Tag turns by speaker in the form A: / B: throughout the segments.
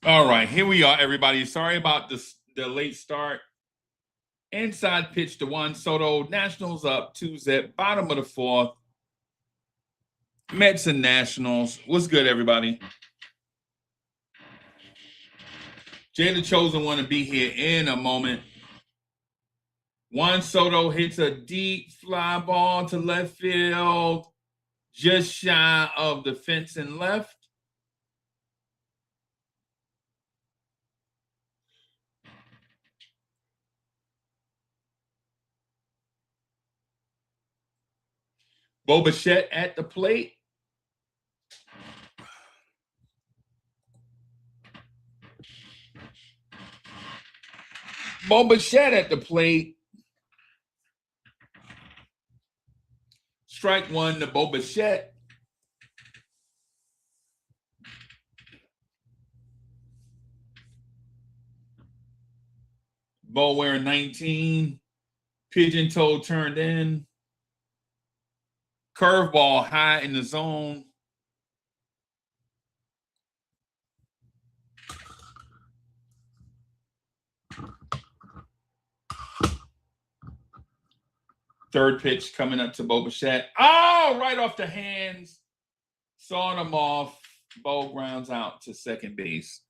A: All right, here we are, everybody. Sorry about the late start. Inside pitch to Juan Soto. Nationals up 2-zip. Bottom of the fourth. Mets and Nationals. What's good, everybody? Jay the Chosen one to be here in a moment. Juan Soto hits a deep fly ball to left field, just shy of the fence and left. Bo Bichette at the plate. Bo Bichette at the plate. Strike one to Bo Bichette. Bo wearing 19. Pigeon toe turned in. Curveball high in the zone. Third pitch coming up to Bo Bichette. Oh, right off the hands. Sawing him off. Bo grounds out to second base.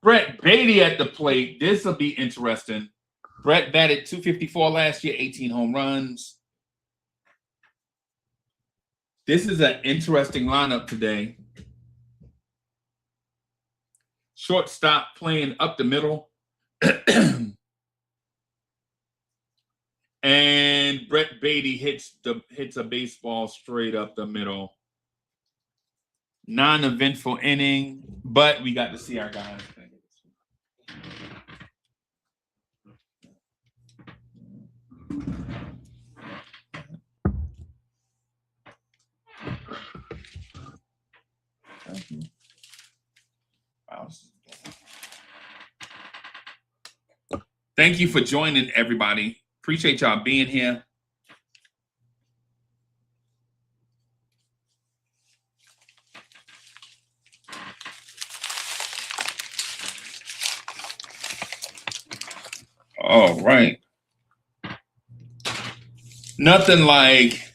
A: Brett Beatty at the plate. This will be interesting. Brett batted 254 last year, 18 home runs. This is an interesting lineup today. Shortstop playing up the middle. And Brett Beatty hits a baseball straight up the middle. Non-eventful inning, but we got to see our guys. Thank you for joining, everybody. Appreciate y'all being here. All right. Nothing like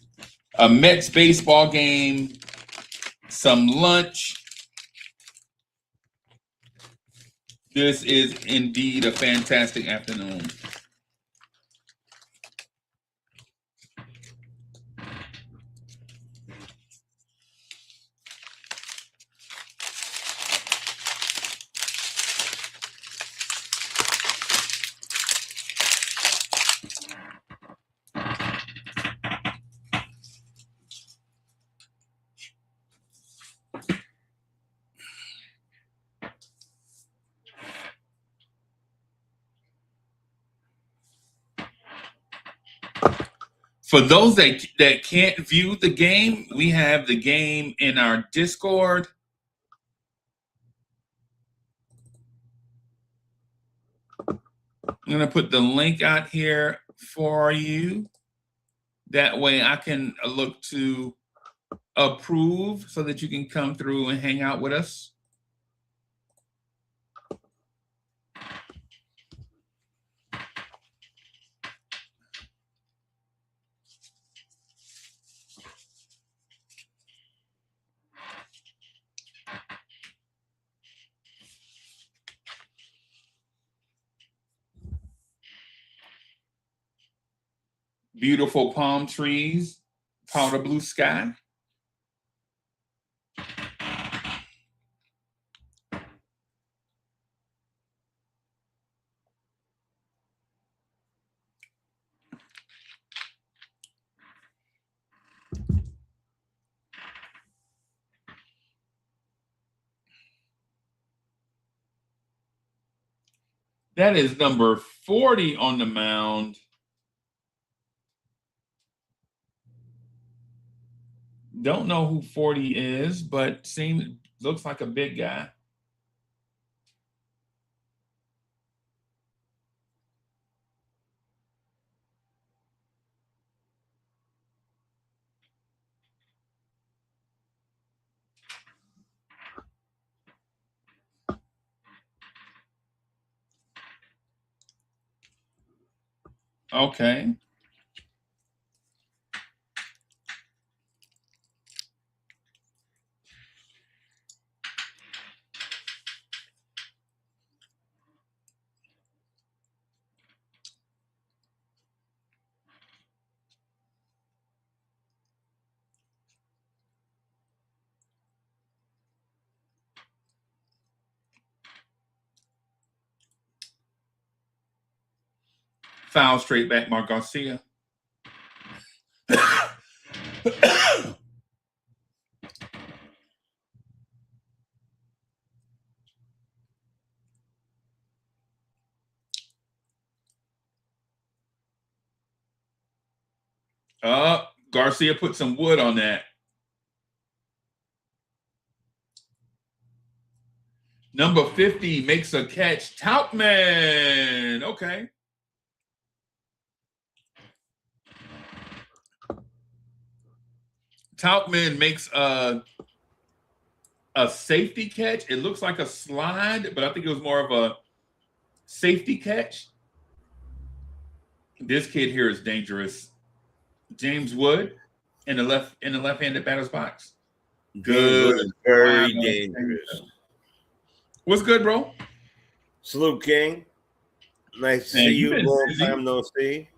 A: a Mets baseball game, some lunch. This is indeed a fantastic afternoon. For those that can't view the game, we have the game in our Discord. I'm going to put the link out here for you. That way I can look to approve so that you can come through and hang out with us. Beautiful palm trees, powder blue sky. That is number 40 on the mound. Don't know who 40 is, but looks like a big guy. Okay. Foul straight back, Mark Garcia. Garcia put some wood on that. Number 50 makes a catch. Tautman. Okay. Tautman makes a safety catch. It looks like a slide, but I think it was more of a safety catch. This kid here is dangerous. James Wood in the left-handed batter's box. Good.
B: Very dangerous.
A: What's good, bro?
B: Salute, King. Nice to see you. Long time no see.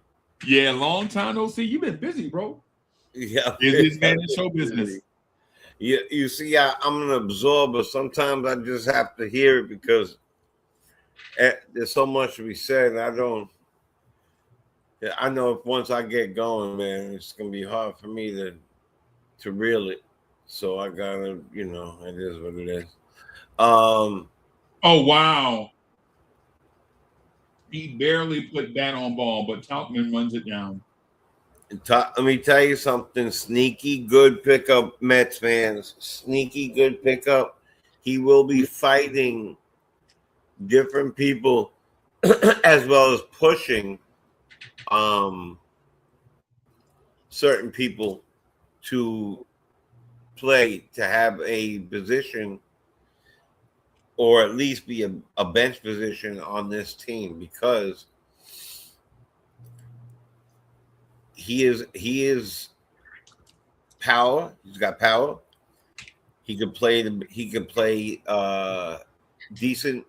A: Yeah, long time no see. You've been busy, bro.
B: Yeah.
A: Busiest man in show business.
B: Yeah, you see, I'm an absorber. Sometimes I just have to hear it because there's so much to be said. I know if once I get going, man, it's gonna be hard for me to reel it. So I gotta, it is what it is.
A: Oh wow. He barely put that on ball, but Tautman runs it down.
B: Let me tell you something. Sneaky good pickup, Mets fans. Sneaky good pickup. He will be fighting different people as well as pushing certain people to play, to have a position or at least be a bench position on this team, because he is power. He's got power. He could play decent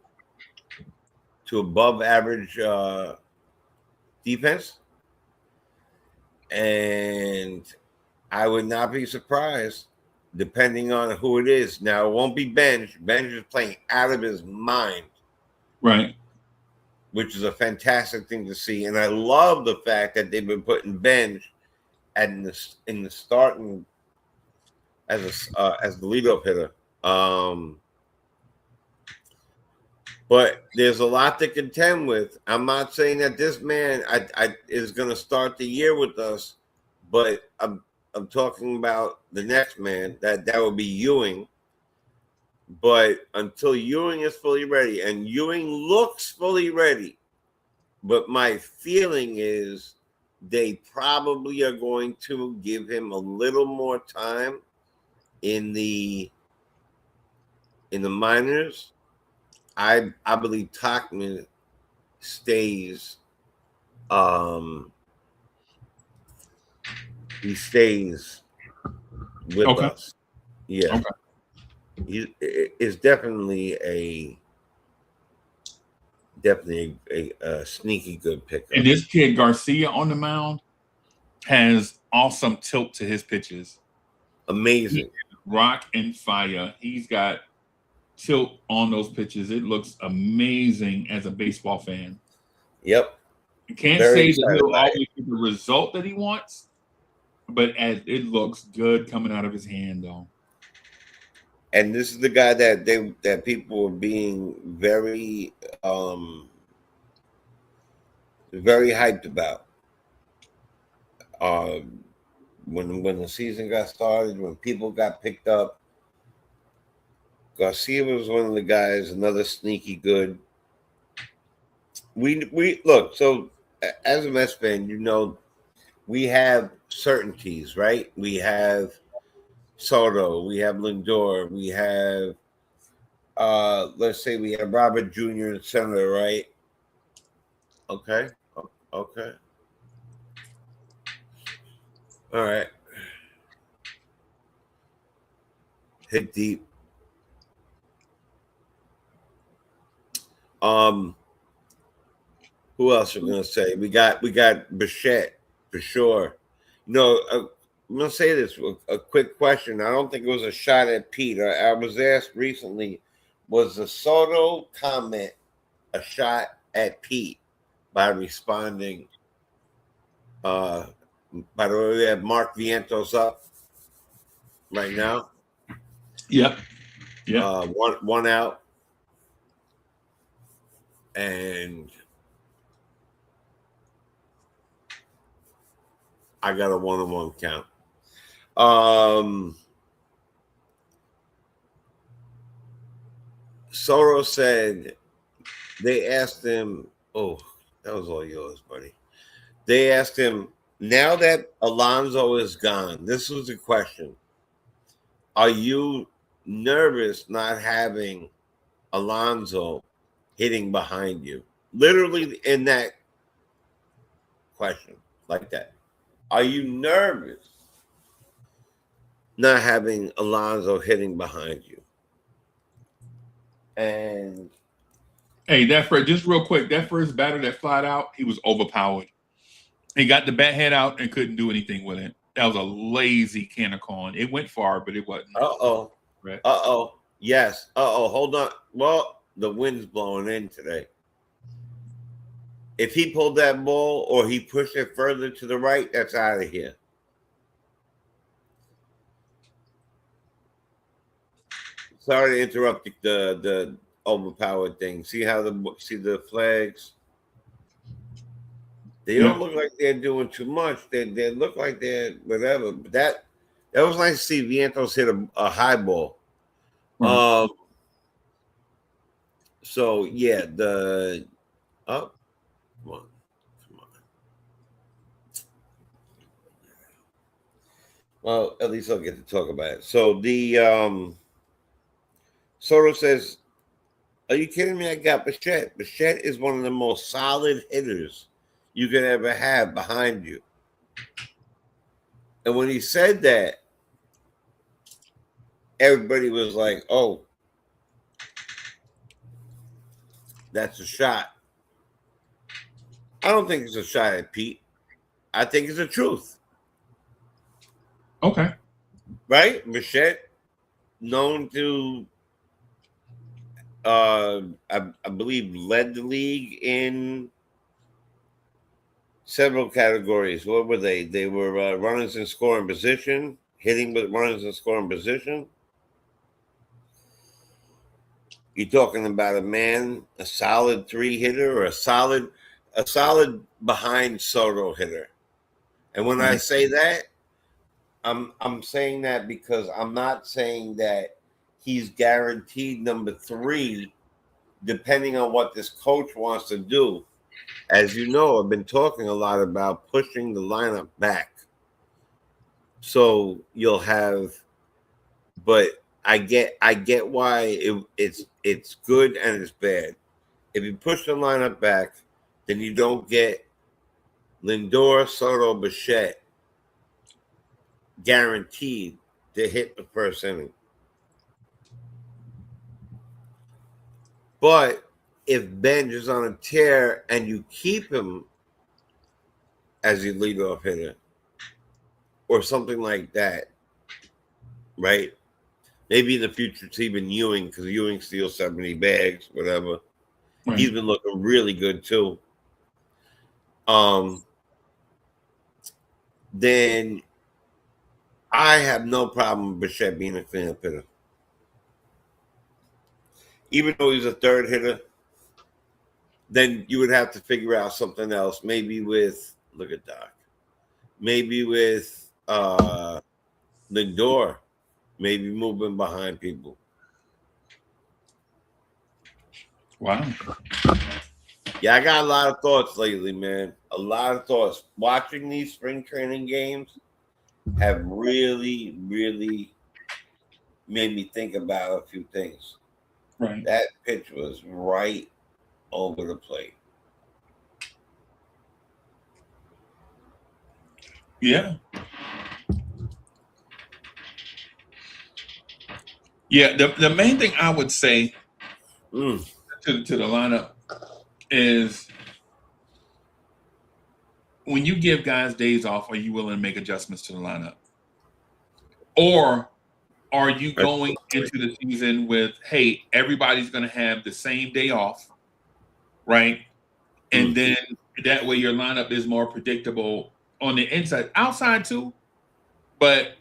B: to above average defense, and I would not be surprised, depending on who it is. Now, it won't be Benj. Benj is playing out of his mind,
A: right?
B: Which is a fantastic thing to see, and I love the fact that they've been putting Benj in the starting as the leadoff hitter. But there's a lot to contend with. I'm not saying that this man is going to start the year with us, but I'm talking about the next man. That would be Ewing. But until Ewing is fully ready, and Ewing looks fully ready, but my feeling is they probably are going to give him a little more time in the minors. I believe Tachman stays. He stays with us. Yeah. Okay. He is definitely a sneaky good pickup.
A: And this kid Garcia on the mound has awesome tilt to his pitches.
B: Amazing.
A: Rock and fire. He's got tilt on those pitches. It looks amazing as a baseball fan.
B: Yep.
A: You can't say that he'll always get the result that he wants, but it looks good coming out of his hand, though.
B: And this is the guy that people were being very very hyped about. when the season got started, when people got picked up, Garcia was one of the guys. Another sneaky good. We look so as a Mets fan, you know, we have certainties, right? We have Soto, we have Lindor, we have let's say we have Robert Jr. in center, right? Okay. Okay. All right. Hit deep. Um, who else are we gonna say? We got Bichette for sure. You know, I'm gonna say this. A quick question. I don't think it was a shot at Pete. I was asked recently, was the Soto comment a shot at Pete by responding? By the way, we have Mark Vientos up right now.
A: Yep. Yep.
B: One out, and I got a 1-on-1 count. Soto said they asked him, oh, that was all yours, buddy. They asked him, now that Alonso is gone, this was the question. Are you nervous not having Alonso hitting behind you? Literally in that question, like that. Are you nervous not having Alonso hitting behind you? And
A: Hey, just real quick, that first batter that flied out, he was overpowered. He got the bat head out and couldn't do anything with it. That was a lazy can of corn. It went far, but it wasn't.
B: right. Yes. Hold on. Well, the wind's blowing in today. If he pulled that ball or he pushed it further to the right, that's out of here. Sorry to interrupt the overpowered thing. See the flags? They don't look like they're doing too much. They look like they're whatever. But that was nice to see Vientos hit a high ball. So yeah, come on. Well, at least I'll get to talk about it. So the Soto says, "Are you kidding me? I got Bichette. Bichette is one of the most solid hitters you could ever have behind you." And when he said that, everybody was like, "Oh, that's a shot." I don't think it's a shot at Pete. I think it's the truth.
A: Okay.
B: Right? Bichette, known to I believe led the league in several categories. What were they? They were runners in scoring position, hitting with runners in scoring position. You're talking about a solid 3 hitter, or a solid behind Soto hitter. And when I say that, I'm saying that because I'm not saying that he's guaranteed number 3, depending on what this coach wants to do. As you know, I've been talking a lot about pushing the lineup back. So you'll have, but I get why it's good and it's bad. If you push the lineup back, then you don't get Lindor, Soto, Bichette guaranteed to hit the first inning. But if Benj is on a tear and you keep him as your leadoff hitter or something like that, right? Maybe in the future it's even Ewing, because Ewing steals 70 bags, whatever. Right. He's been looking really good too. Then I have no problem with Bichette being a cleanup hitter. Even though he's a third hitter, then you would have to figure out something else. Maybe with, look at Doc. Maybe with Lindor maybe moving behind people.
A: Wow.
B: Yeah, I got a lot of thoughts lately, man. A lot of thoughts. Watching these spring training games have really, really made me think about a few things.
A: Right.
B: That pitch was right over the plate.
A: Yeah. Yeah. The main thing I would say to the lineup is when you give guys days off, are you willing to make adjustments to the lineup? Or are you going into the season with, hey, everybody's going to have the same day off, right? And then that way your lineup is more predictable on the inside, outside too, but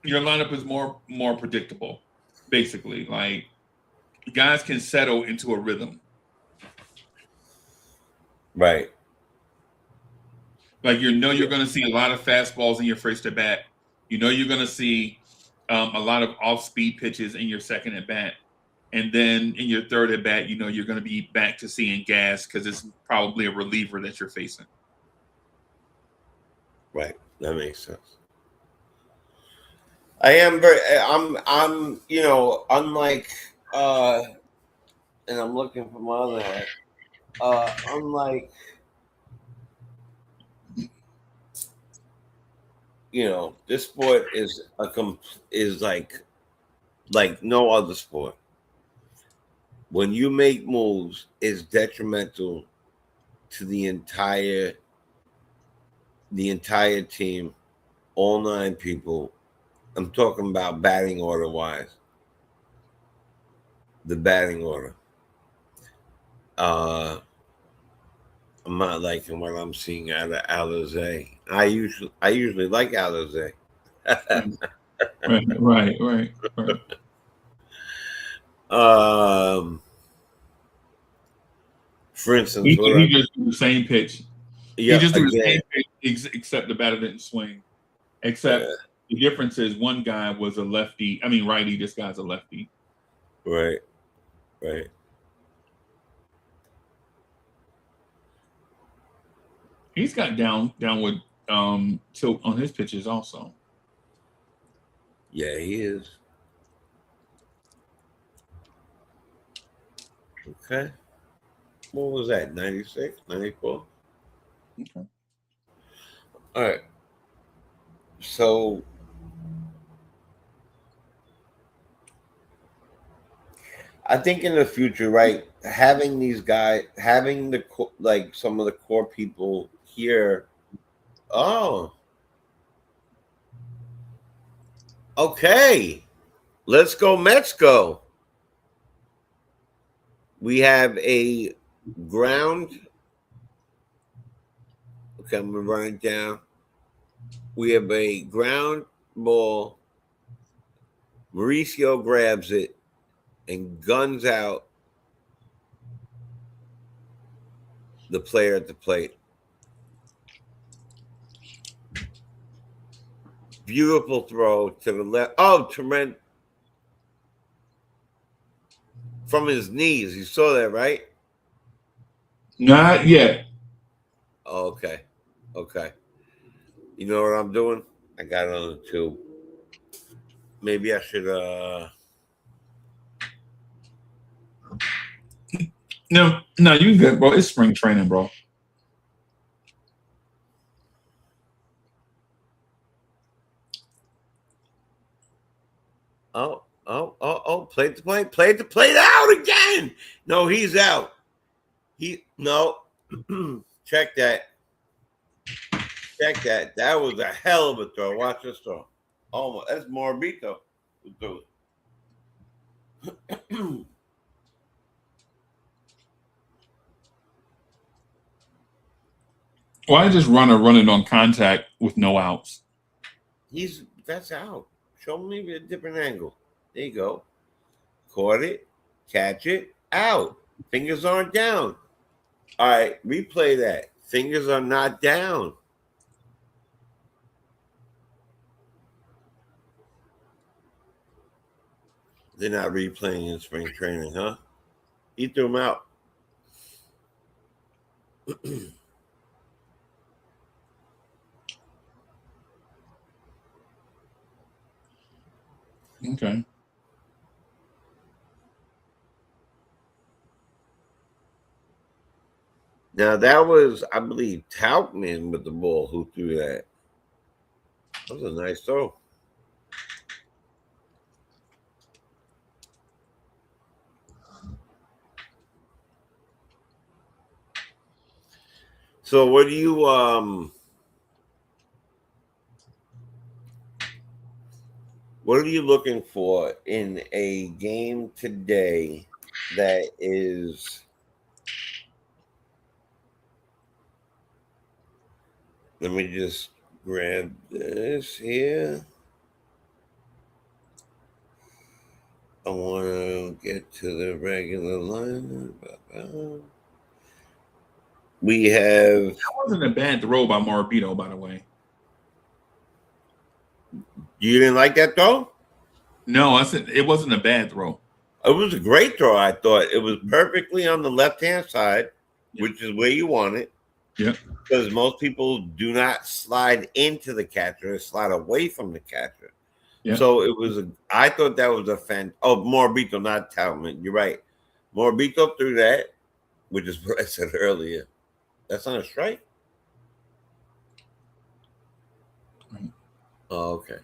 A: your lineup is more predictable, basically. Like guys can settle into a rhythm.
B: Right.
A: Like you're going to see a lot of fastballs in your first at bat. You know you're going to see a lot of off-speed pitches in your second at bat, and then in your third at bat, you know you're going to be back to seeing gas because it's probably a reliever that you're facing.
B: Right. That makes sense. I am very. I'm. You know, unlike. And I'm looking for my other hat. Unlike. You know, this sport is is like no other sport. When you make moves, it's detrimental to the entire team, all 9 people. I'm talking about batting order wise. The batting order. I'm not liking what I'm seeing out of Alizé. I usually like Alizé.
A: Right.
B: For instance,
A: he just threw the same pitch.
B: Yeah,
A: he just threw
B: again.
A: the same pitch, except the batter didn't swing. Except the difference is one guy was a lefty. I mean, righty. This guy's a lefty.
B: Right.
A: He's got downward tilt on his pitches also.
B: Yeah, he is. Okay. What was that? 96, 94?
A: Okay.
B: All right. So I think in the future, right, having these guys, having some of the core people here. Oh, okay. Let's go, Mets go. We have a ground. Okay, I'm gonna run it down. We have a ground ball. Mauricio grabs it and guns out the player at the plate. Beautiful throw to the left. Oh, tremendous. From his knees. You saw that, right?
A: Not yet.
B: Oh, okay. You know what I'm doing? I got it on the tube. Maybe I should
A: No, you good, bro. It's spring training, bro.
B: Play the plate out again. No, he's out. Check that. That was a hell of a throw. Watch this throw. Oh, that's Morabito who threw it.
A: Why just running on contact with no outs?
B: That's out. Show me a different angle. There you go. Caught it, catch it, out. Fingers aren't down. All right, replay that. Fingers are not down. They're not replaying in spring training, huh? He threw him out.
A: Okay.
B: Now that was, I believe, Taubman with the ball who threw that. That was a nice throw. So what are you looking for in a game today that is, let me just grab this here. I want to get to the regular line. We have.
A: That wasn't a bad throw by Morabito, by the way.
B: You didn't like that throw?
A: No, I said it wasn't a bad throw.
B: It was a great throw. I thought it was perfectly on the left-hand side, which is where you want it.
A: Yeah.
B: Because most people do not slide into the catcher; they slide away from the catcher.
A: Yeah.
B: So it was. I thought that was a fan. Oh, Morabito, not Talman. You're right. Morabito threw that, which is what I said earlier. That's not a strike.
A: Right.
B: Oh, okay.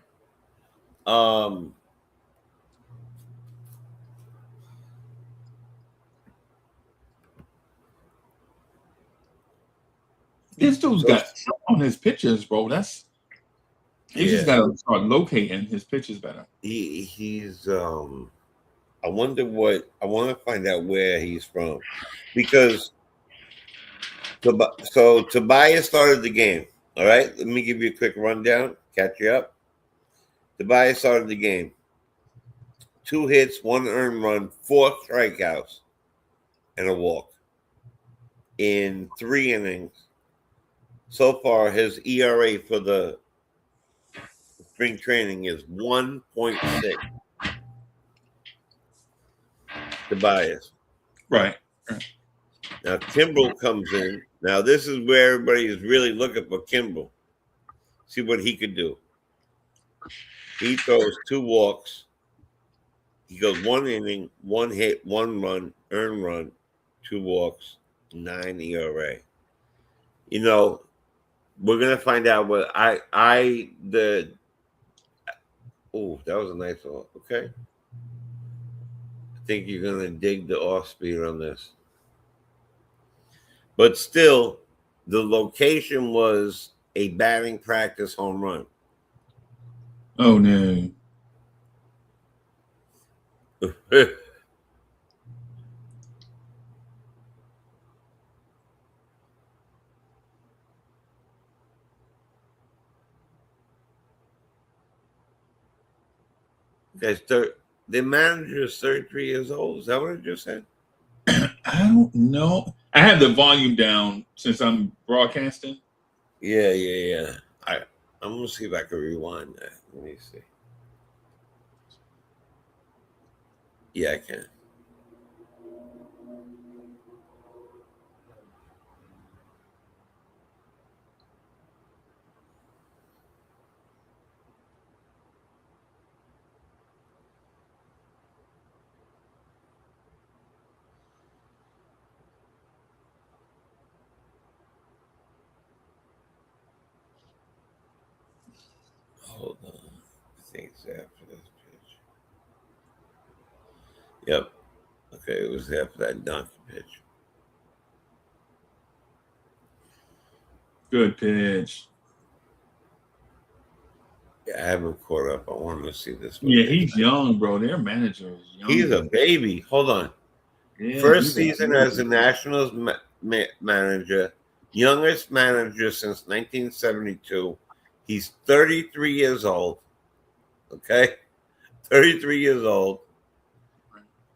A: This dude's got on his pitches, bro. He's just got to start locating his pitches better.
B: He's I want to find out where he's from, because so Tobias started the game. All right, let me give you a quick rundown, catch you up. Tobias started the game. 2 hits, 1 earned run, 4 strikeouts, and a walk in 3 innings. So far, his ERA for the spring training is 1.6. Tobias.
A: Right.
B: Now Kimbrel comes in. Now this is where everybody is really looking for Kimbrel. See what he could do. He throws 2 walks. He goes 1 inning, 1 hit, 1 run, earned run, 2 walks, 9 ERA. You know, we're gonna find out what oh, that was a nice one. Okay. I think you're gonna dig the off speed on this. But still, the location was a batting practice home run.
A: Oh no.
B: Guys, the manager is 33 years old. Is that what I just said?
A: I don't know. I have the volume down since I'm broadcasting.
B: Yeah. I'm gonna see if I can rewind that. Let me see. Yeah, I can. Hold on. I think it's after this pitch. Yep. Okay, it was after that donkey pitch.
A: Good pitch.
B: Yeah, I haven't caught up. I wanted to see this one.
A: Yeah, he's young, bro. Their manager is young.
B: He's a baby. Hold on.
A: Yeah,
B: First season as a Nationals manager, youngest manager since 1972. He's 33 years old. Okay, 33 years old.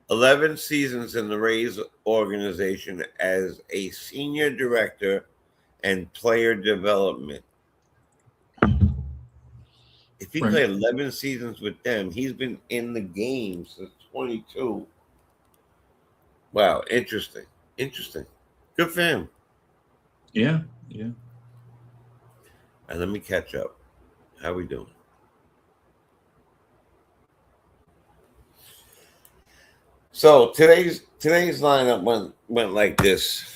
B: 11 seasons in the Rays organization as a senior director and player development. If he
A: Right.
B: played 11 seasons with them, he's been in the game since 22. Wow, interesting. Good for him.
A: Yeah.
B: And let me catch up. How we doing? So today's lineup went like this.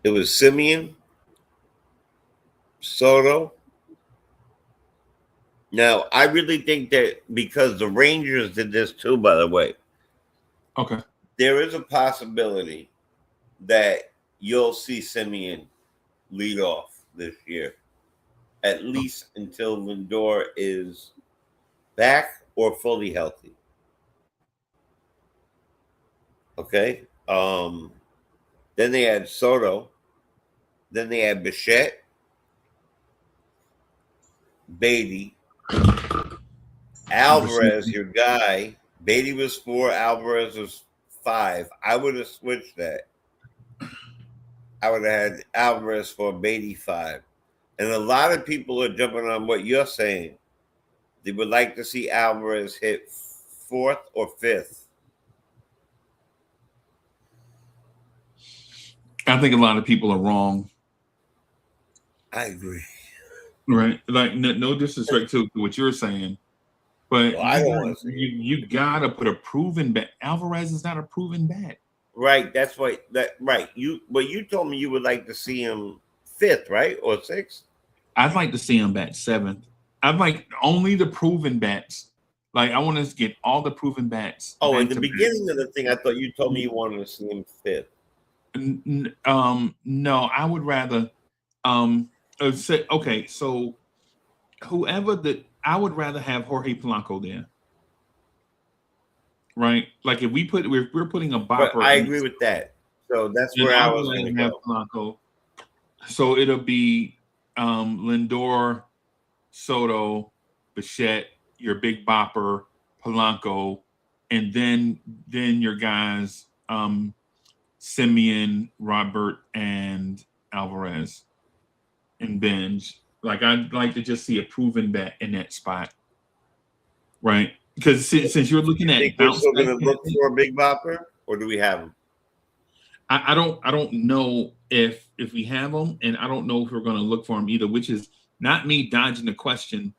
B: It was Simeon, Soto. Now I really think that because the Rangers did this too, by the way,
A: Okay.
B: there is a possibility that you'll see Simeon lead off this year, at least until Lindor is back or fully healthy. Okay. Then they had Soto. Then they had Bichette, Beatty, Alvarez, your guy. Beatty was 4, Alvarez was 5. I would have switched that. I would have had Alvarez for Beatty 5. And a lot of people are jumping on what you're saying. They would like to see Alvarez hit 4th or 5th.
A: I think a lot of people are wrong.
B: I agree.
A: Right. Like no disrespect to what you're saying, but
B: Well, I don't want to see it.
A: you gotta put a proven bat. Alvarez is not a proven bat.
B: Right. That's what right. You told me you would like to see him 5th, right? Or 6th?
A: I'd like to see him bat 7th. I'd like only the proven bats. Like I want to get all the proven bats.
B: Oh, in the beginning of the thing, I thought you told me you wanted to see him 5th.
A: No, I would rather say okay. So whoever I would rather have Jorge Polanco there. Right, like if we're putting a bopper.
B: But I agree with that. So that's where I was going to go.
A: Polanco. So it'll be Lindor, Soto, Bichette, your big bopper, Polanco, and then your guys Simeon, Robert, and Alvarez, and Benj. Like I'd like to just see a proven bat in that spot, right? Because since you're looking at,
B: think we're still going to look for a big bopper, or do we have him?
A: I don't know if we have them, and I don't know if we're going to look for them either. Which is not me dodging the question,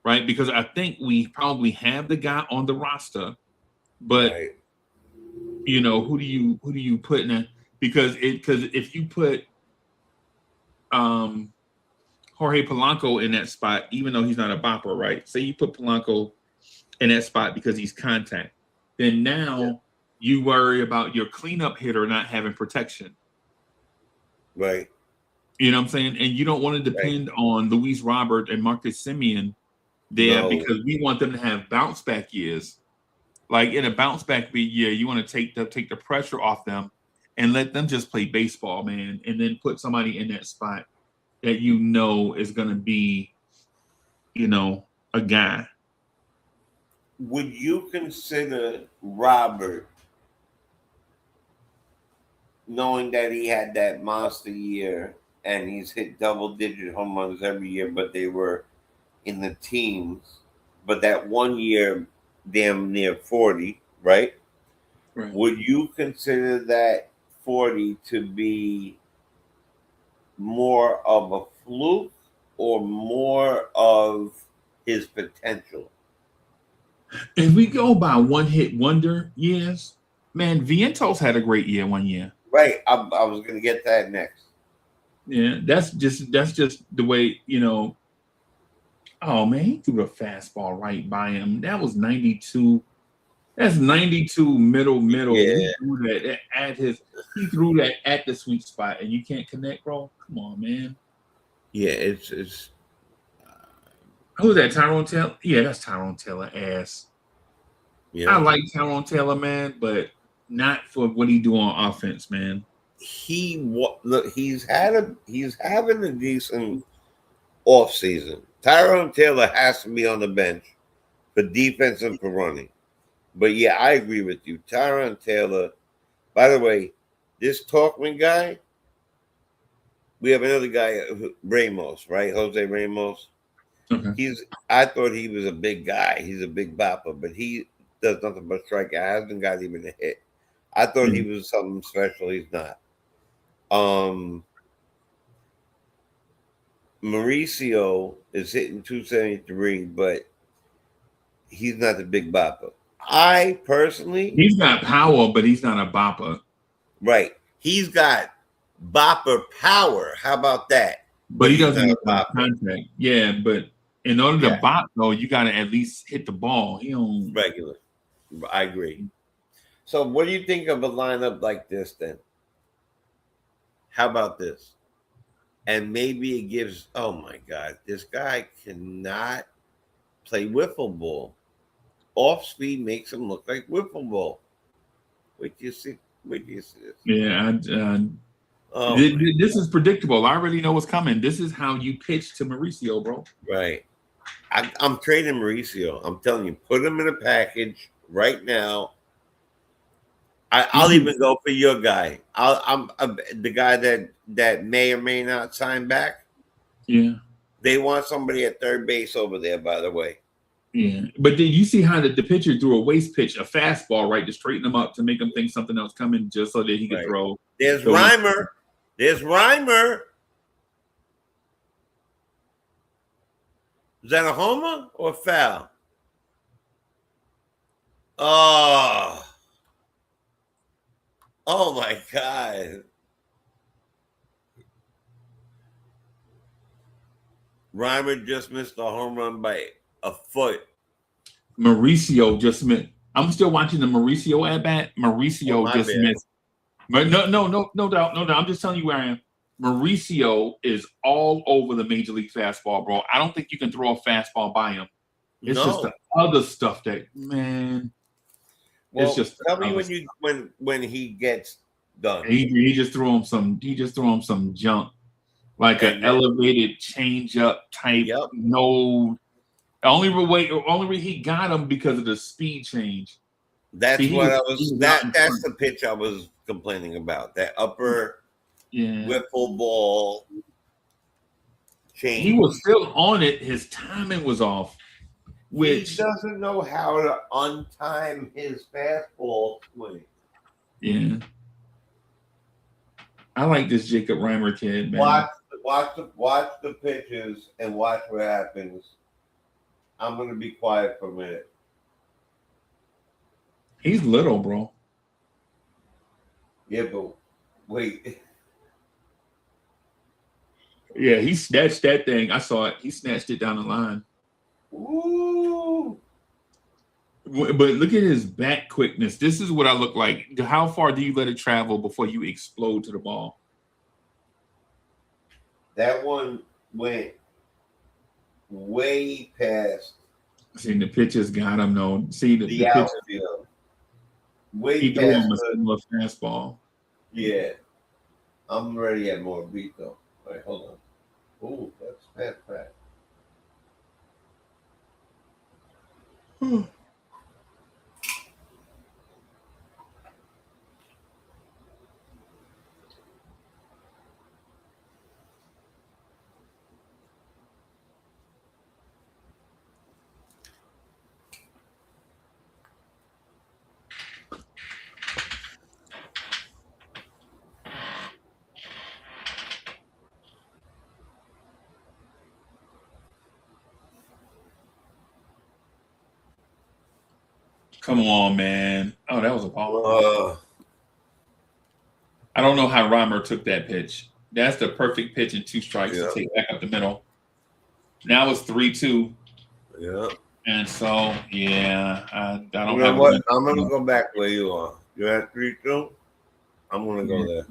A: right? Because I think we probably have the guy on the roster, but
B: right.
A: You know who do you put in that? Because if you put Jorge Polanco in that spot, even though he's not a bopper, right? Say you put Polanco in that spot because he's contact, then now you worry about your cleanup hitter not having protection.
B: Right.
A: You know what I'm saying? And you don't want to depend on Luis Robert and Marcus Simeon there because we want them to have bounce back years. Like in a bounce back year, you want to take the pressure off them and let them just play baseball, man, and then put somebody in that spot that you know is going to be, a guy.
B: Would you consider Robert, knowing that he had that monster year and he's hit double-digit home runs every year, but they were in the teens, but that one year damn near 40, right?
A: Right.
B: Would you consider that 40 to be more of a fluke or more of his potential?
A: If we go by one hit wonder years, man, Vientos had a great year one year.
B: Right. I was going to get that next.
A: Yeah, that's just the way, Oh man, he threw the fastball right by him. That was 92. That's 92 middle.
B: Yeah.
A: He threw that at the sweet spot, and you can't connect, bro. Come on, man.
B: Yeah, it's
A: who's that? Tyrone Taylor? Yeah, that's Tyrone Taylor ass. Yeah. I like Tyrone Taylor, man, but not for what he do on offense, man.
B: He's having a decent off season. Tyrone Taylor has to be on the bench for defense and for running. But yeah, I agree with you. Tyrone Taylor, by the way, this Talkman guy, we have another guy, Ramos, right? Jose Ramos.
A: Okay.
B: I thought he was a big guy. He's a big bopper, but he does nothing but strike out. Hasn't got even a hit. I thought he was something special. He's not. Mauricio is hitting 273, but he's not the big bopper. I personally,
A: he's got power, but he's not a bopper.
B: Right. He's got bopper power. How about that?
A: But he doesn't have contact. Yeah, but in order to bop, though, you got to at least hit the ball. He don't
B: regular. I agree. So, what do you think of a lineup like this then? How about this? And maybe it gives. Oh my God, this guy cannot play wiffle ball. Off speed makes him look like wiffle ball. Wait till you see. Wait till you see this.
A: Yeah, this is predictable. I already know what's coming. This is how you pitch to Mauricio, bro.
B: Right. I'm trading Mauricio. I'm telling you, put him in a package right now. I'll even go for your guy. I'm the guy that may or may not sign back.
A: Yeah.
B: They want somebody at third base over there, by the way.
A: Yeah. But did you see how the pitcher threw a waist pitch, a fastball, right, to straighten him up to make him think something else coming just so that he could throw.
B: There's Reimer. There's Reimer. Is that a homer or a foul? Oh my God. Reimer just missed a home run by a foot.
A: Mauricio just missed. I'm still watching the Mauricio at bat. Mauricio just missed. No doubt. I'm just telling you where I am. Mauricio is all over the major league fastball, bro. I don't think you can throw a fastball by him. It's just the other stuff that, man.
B: Well,
A: it's just
B: tell me when he gets done.
A: He just threw him some. He just threw him some junk, like an elevated changeup type.
B: Yep.
A: No, only way he got him because of the speed change.
B: That's what I was. That's the pitch I was complaining about. That upper wiffle ball change.
A: He was still on it. His timing was off.
B: He doesn't know how to untime his fastball swing.
A: Yeah. I like this Jacob Reimer kid, man.
B: Watch the pitches and watch what happens. I'm gonna be quiet for a minute.
A: He's little, bro.
B: Yeah, but wait.
A: Yeah, he snatched that thing. I saw it. He snatched it down the line.
B: Ooh.
A: But look at his back quickness. This is what I look like. How far do you let it travel before you explode to the ball?
B: That one went way past.
A: See, the pitches got him, though. See, the
B: outfield. Way
A: threw
B: past
A: him a similar fastball.
B: Yeah. I'm ready at more beat, though. All right, hold on. Ooh, that's fat.
A: Come on, man. Oh, that was a ball. I don't know how Reimer took that pitch. That's the perfect pitch in 2 strikes to take back up the middle. Now it's 3-2.
B: Yeah.
A: And so, I don't
B: know what? I'm going to go back where you are. You're at 3-2? I'm going to go there.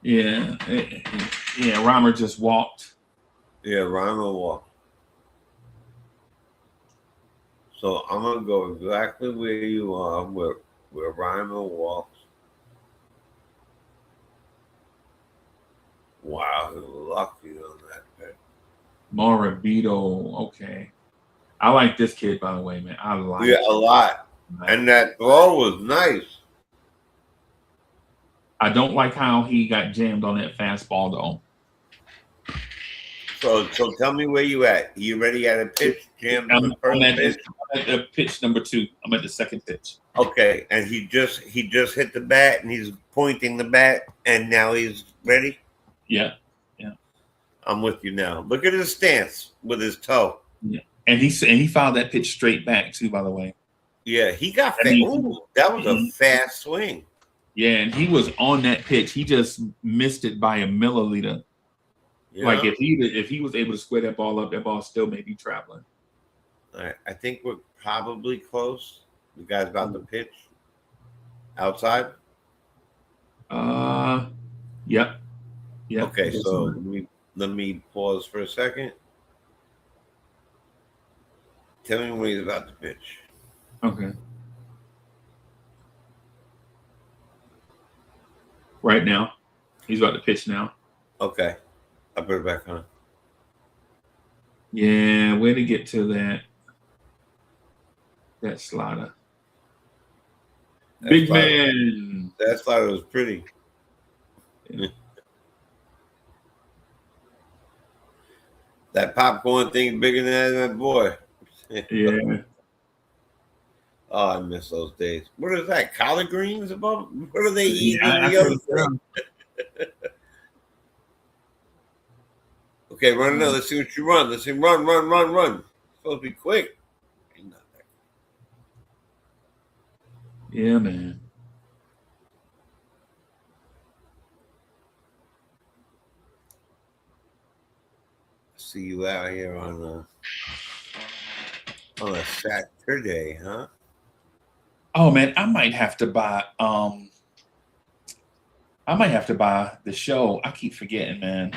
A: Yeah. Reimer just walked.
B: Yeah, Reimer walked. So I'm going to go exactly where you are, where Reimer walks. Wow, he's lucky on that pitch.
A: Morabito, okay. I like this kid, by the way, man. I like
B: a lot. And that throw was nice.
A: I don't like how he got jammed on that fastball though.
B: So tell me where you at. You ready at a pitch? Jammed on the first pitch?
A: I'm at the pitch number 2. I'm at the second pitch.
B: Okay, and he just hit the bat and he's pointing the bat and now he's ready.
A: Yeah.
B: I'm with you now. Look at his stance with his toe.
A: Yeah, and he fouled that pitch straight back too. By the way.
B: Yeah, he got that was a fast swing.
A: Yeah, and he was on that pitch. He just missed it by a milliliter. Yeah. Like if he was able to square that ball up, that ball still may be traveling.
B: All right, I think we're probably close. You guys about to pitch outside?
A: Yep.
B: Okay, so let me pause for a second. Tell me when he's about to pitch.
A: Okay. Right now. He's about to pitch now.
B: Okay. I'll put it back on.
A: Yeah, way to get to that slider. Big man.
B: That slider was pretty. Yeah. That popcorn thing bigger than that boy.
A: Yeah.
B: Oh, I miss those days. What is that? Collard greens above? What are they eating? Okay, run another. Let's see what you run. Let's see. Run. It's supposed to be quick. Ain't not that.
A: Yeah, man.
B: See you out here on a Saturday, huh?
A: Oh man, I might have to buy the show. I keep forgetting, man.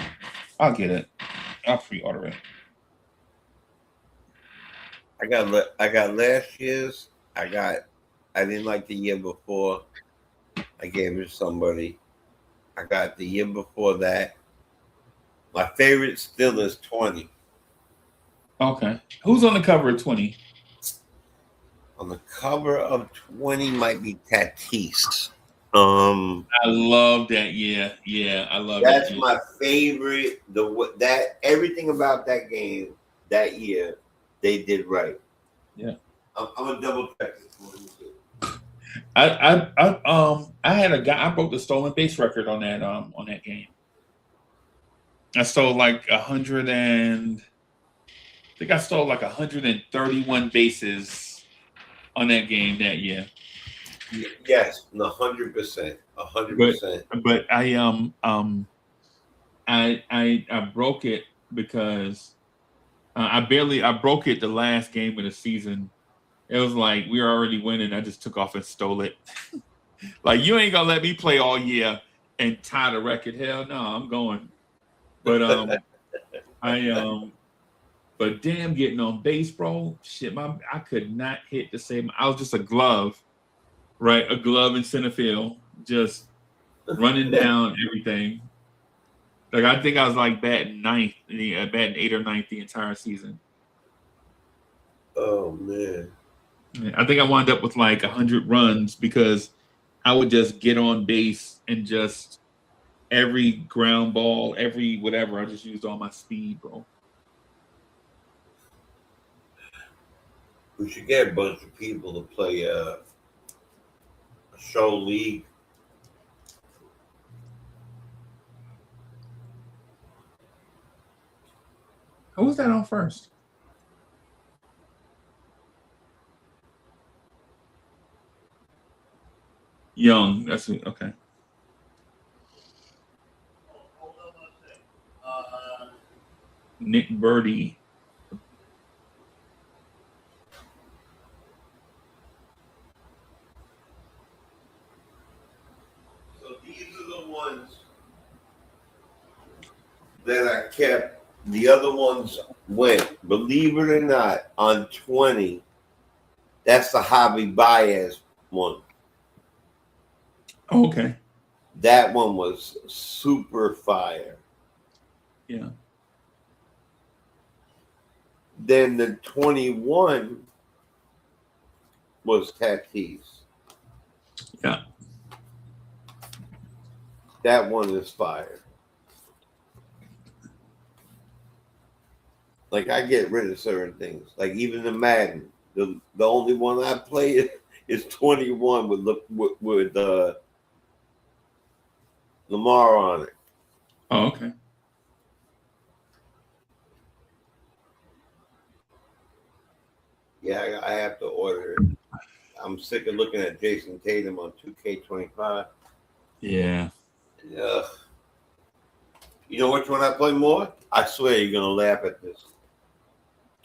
A: I'll get it. I'll pre-order it.
B: I got last year's. I didn't like the year before. I gave it to somebody. I got the year before that. My favorite still is 20.
A: Okay. Who's on the cover of 20?
B: On the cover of 20 might be Tatis.
A: I love that. Yeah, I love that.
B: That's my favorite. That everything about that game that year, they did right.
A: Yeah.
B: I'm gonna double check this.
A: I had a guy. I broke the stolen base record on that game. I stole like 100 and I think I stole like 131 bases on that game that year.
B: Yes, 100%, 100%.
A: But I broke it because I broke it the last game of the season. It was like we were already winning. I just took off and stole it. Like you ain't gonna let me play all year and tie the record. Hell no, I'm going. But but damn, getting on base, bro. Shit, I could not hit the same. I was just a glove, right? A glove in center field, just running down everything. Like I think I was like batting 8th or 9th the entire season.
B: Oh man.
A: I think I wound up with like 100 runs because I would just get on base and just every ground ball, every whatever, I just used all my speed, bro.
B: We should get a bunch of people to play a show league.
A: Who was that on first? Young. That's it. Okay. Nick Birdie.
B: So these are the ones that I kept. The other ones went. Believe it or not, on 20, that's the Javi Baez one.
A: Oh, okay.
B: That one was super fire.
A: Yeah.
B: Then the 21 was Tatis.
A: Yeah.
B: That one is fire. Like I get rid of certain things. Like even the Madden. The only one I play is 21 with Lamar on it.
A: Oh, okay.
B: Yeah, I have to order it. I'm sick of looking at Jason Tatum on 2K25.
A: Yeah.
B: Ugh. You know which one I play more? I swear you're gonna laugh at this.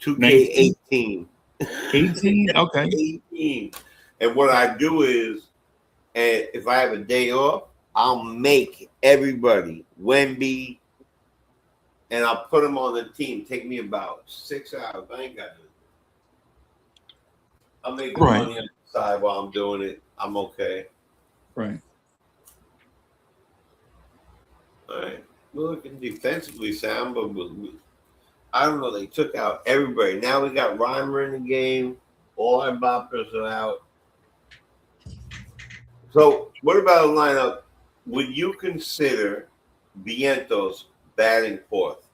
B: 2K18.
A: 18? Okay.
B: 18. And what I do is, and if I have a day off, I'll make everybody Wemby, and I'll put them on the team. Take me about 6 hours. I ain't got to. I'm making
A: Right.
B: money on the side while I'm doing it. I'm okay.
A: Right.
B: All right. We're looking defensively sound, but I don't know. They took out everybody. Now we got Reimer in the game. All our boppers are out. So, what about a lineup? Would you consider Vientos batting fourth?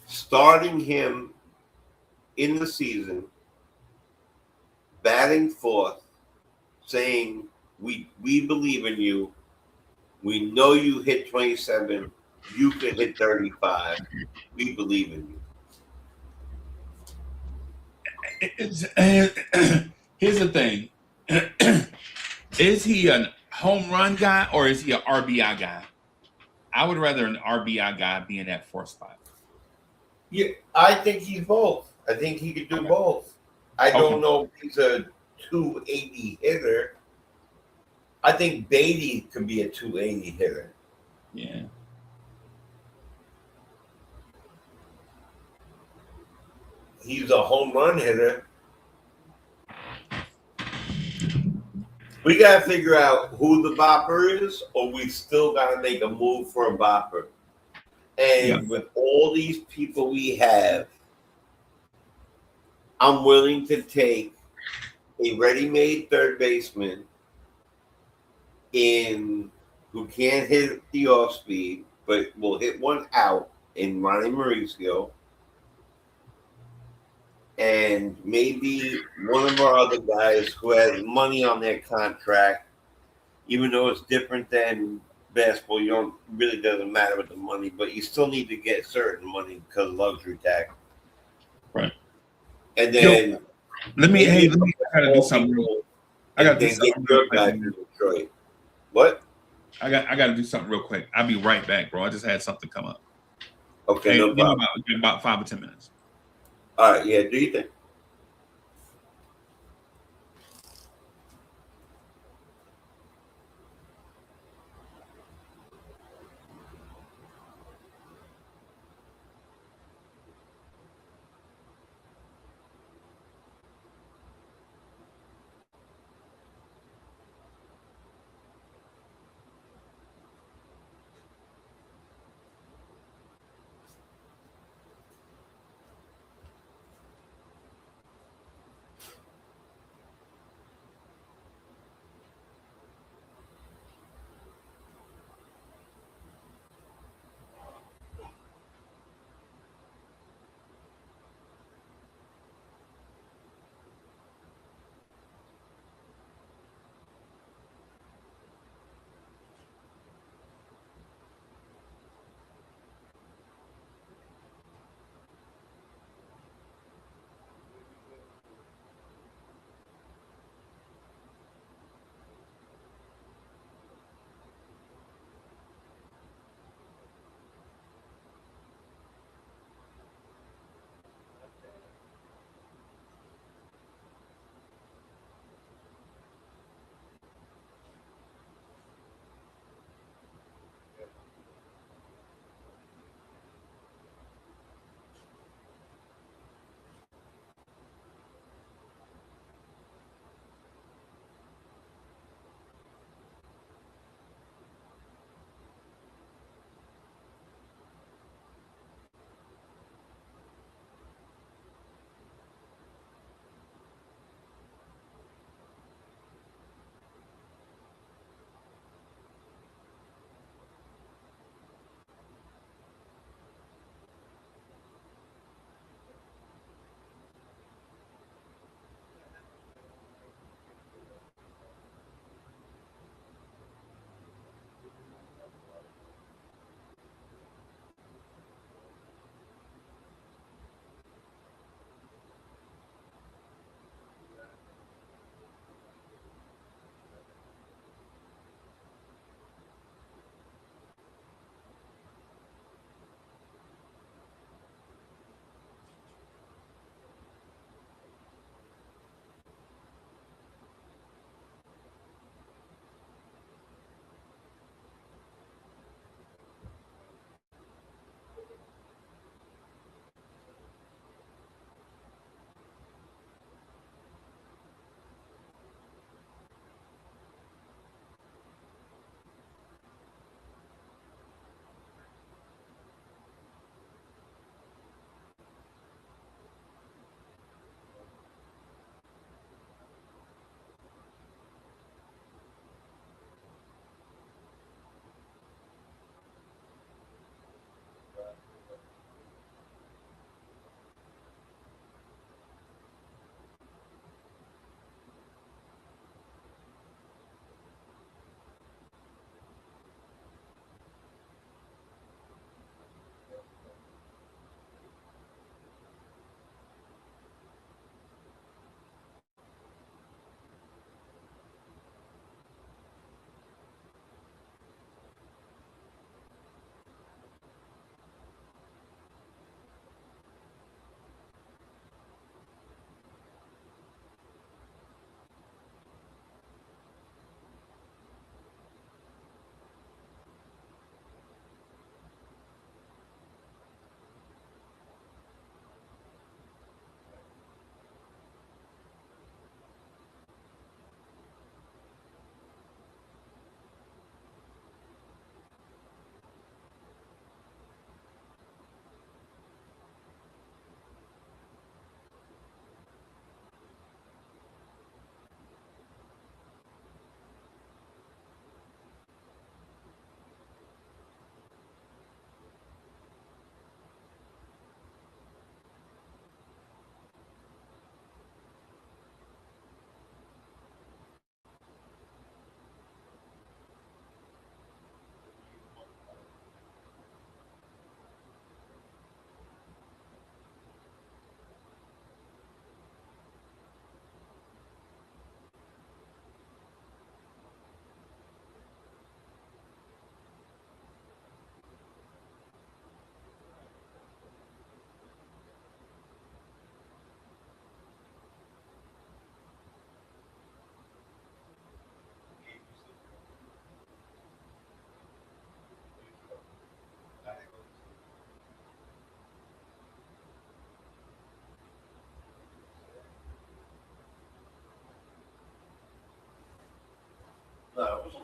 B: Starting him in the season, batting fourth, saying, we believe in you. We know you hit 27. You can hit 35. We believe in you.
A: Here's the thing. Is he a home run guy or is he an RBI guy? I would rather an RBI guy be in that fourth spot.
B: Yeah, I think he's both. I think he could do
A: Okay.
B: both. I
A: Okay.
B: don't know if he's a 280 hitter. I think Beatty could be a 280 hitter.
A: Yeah.
B: He's a home run hitter. We got to figure out who the bopper is, or we still got to make a move for a bopper. And with all these people we have, I'm willing to take a ready-made third baseman in who can't hit the off speed, but will hit one out in Ronnie Mauricio. And maybe one of our other guys who has money on their contract, even though it's different than basketball, you don't really doesn't matter with the money, but you still need to get certain money because of luxury tax.
A: Right.
B: And then
A: let me I gotta do something. I gotta do something.
B: Get your guy to Detroit. What?
A: I gotta do something real quick. I'll be right back, bro. I just had something come up.
B: Okay, no problem.
A: About 5 or 10 minutes.
B: All right, yeah, do you think?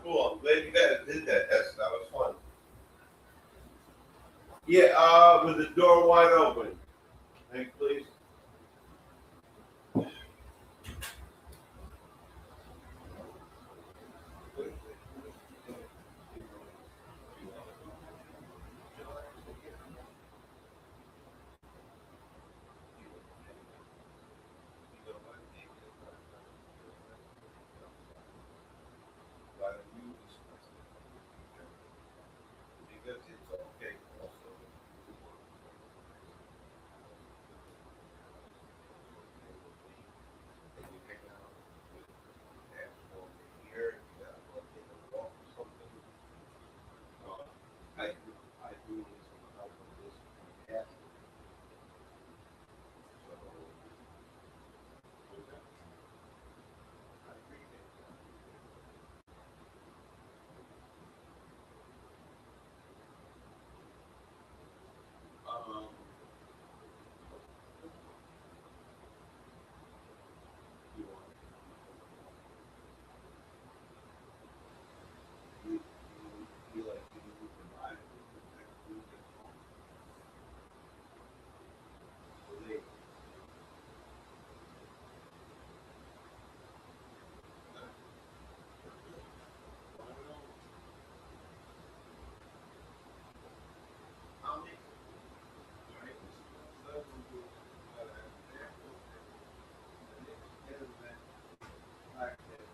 B: Cool. I'm glad you guys did that. That was fun. Yeah, with the door wide open. Thanks, please. Because it's okay also. I do need some help with this. Yeah. So, I appreciate that. You want you feel like you need to buy it next week at home? So they, I'll make it. Right? So we'll do the next event like that.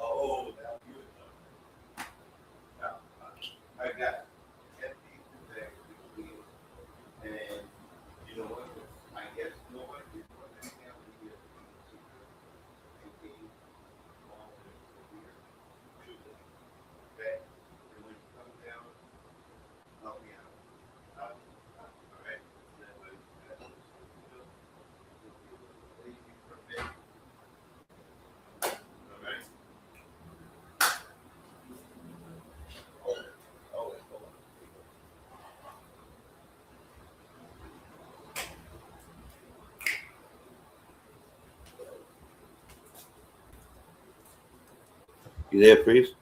B: Oh, that was now, I got 10 pieces that we and you know what? I guess nobody did what they have to get and gain all the here. Okay? And when you come down, help me out. All right? That way, that's what you for me. All right? Oh, oh, hold on. You there, priest?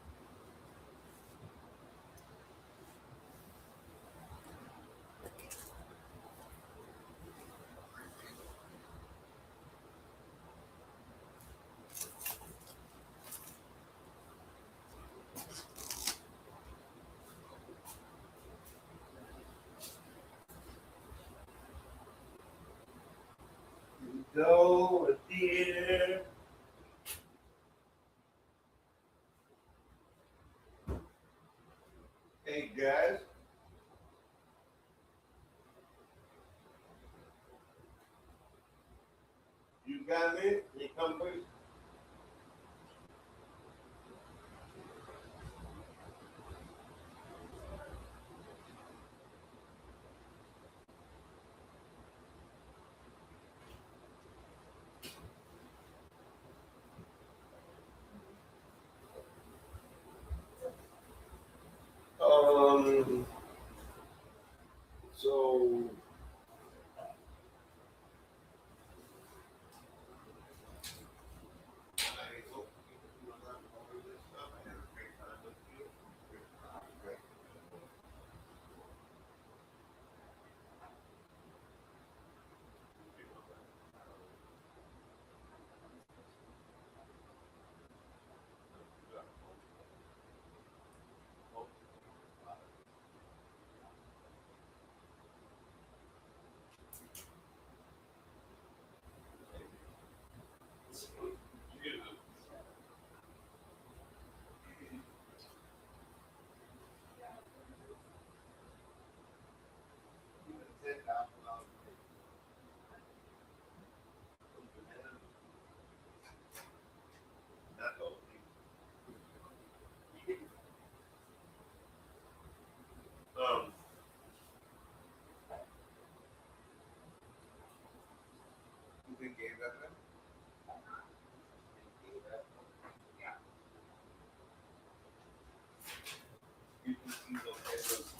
B: go to theater. Hey guys, you got me? You come please? So I hope you know not all of this stuff. I had a great time with you. Great. Um, you think gave that man? You can see those heads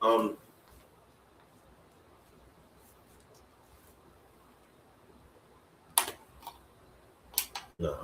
B: Um, no.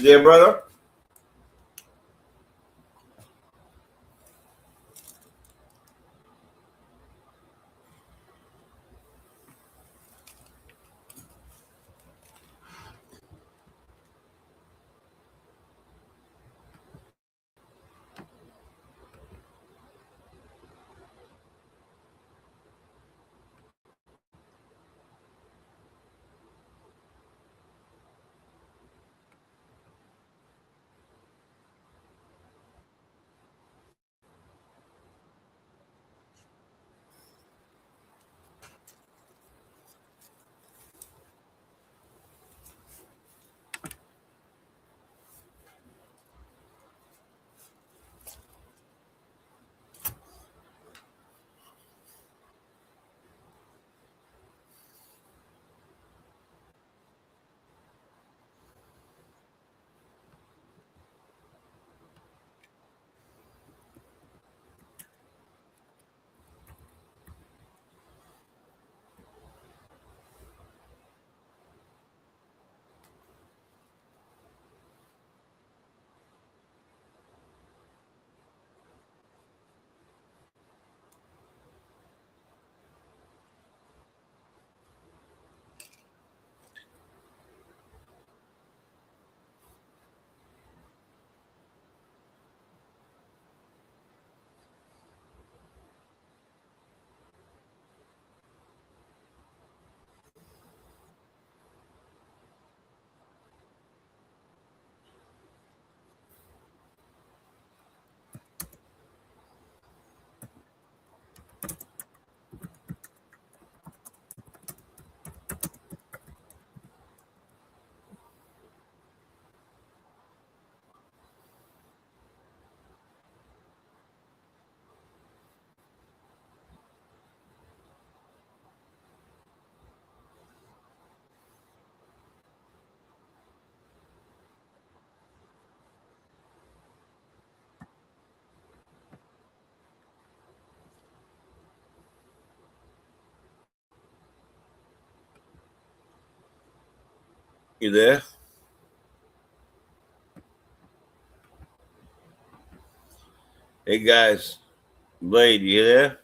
B: You there, brother? You there? Hey guys, Blade, you there?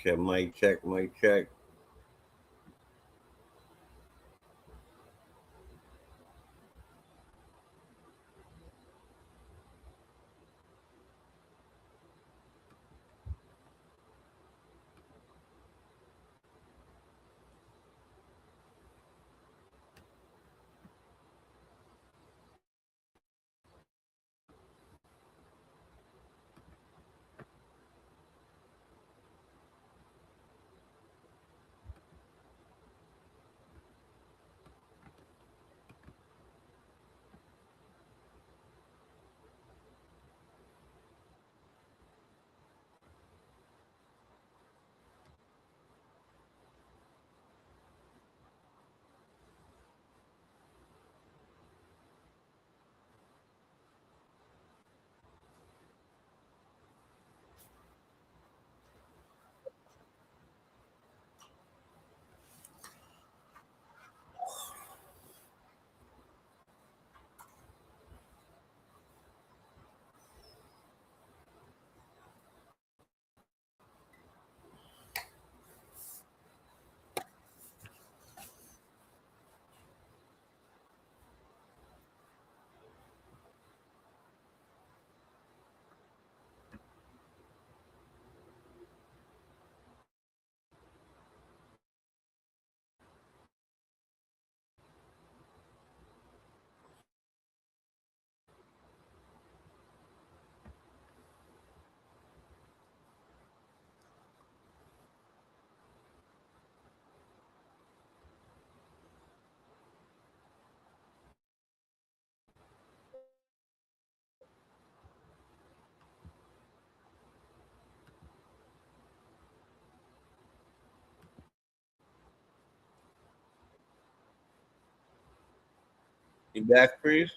B: Check, mic check, mic check. You back, Freeze?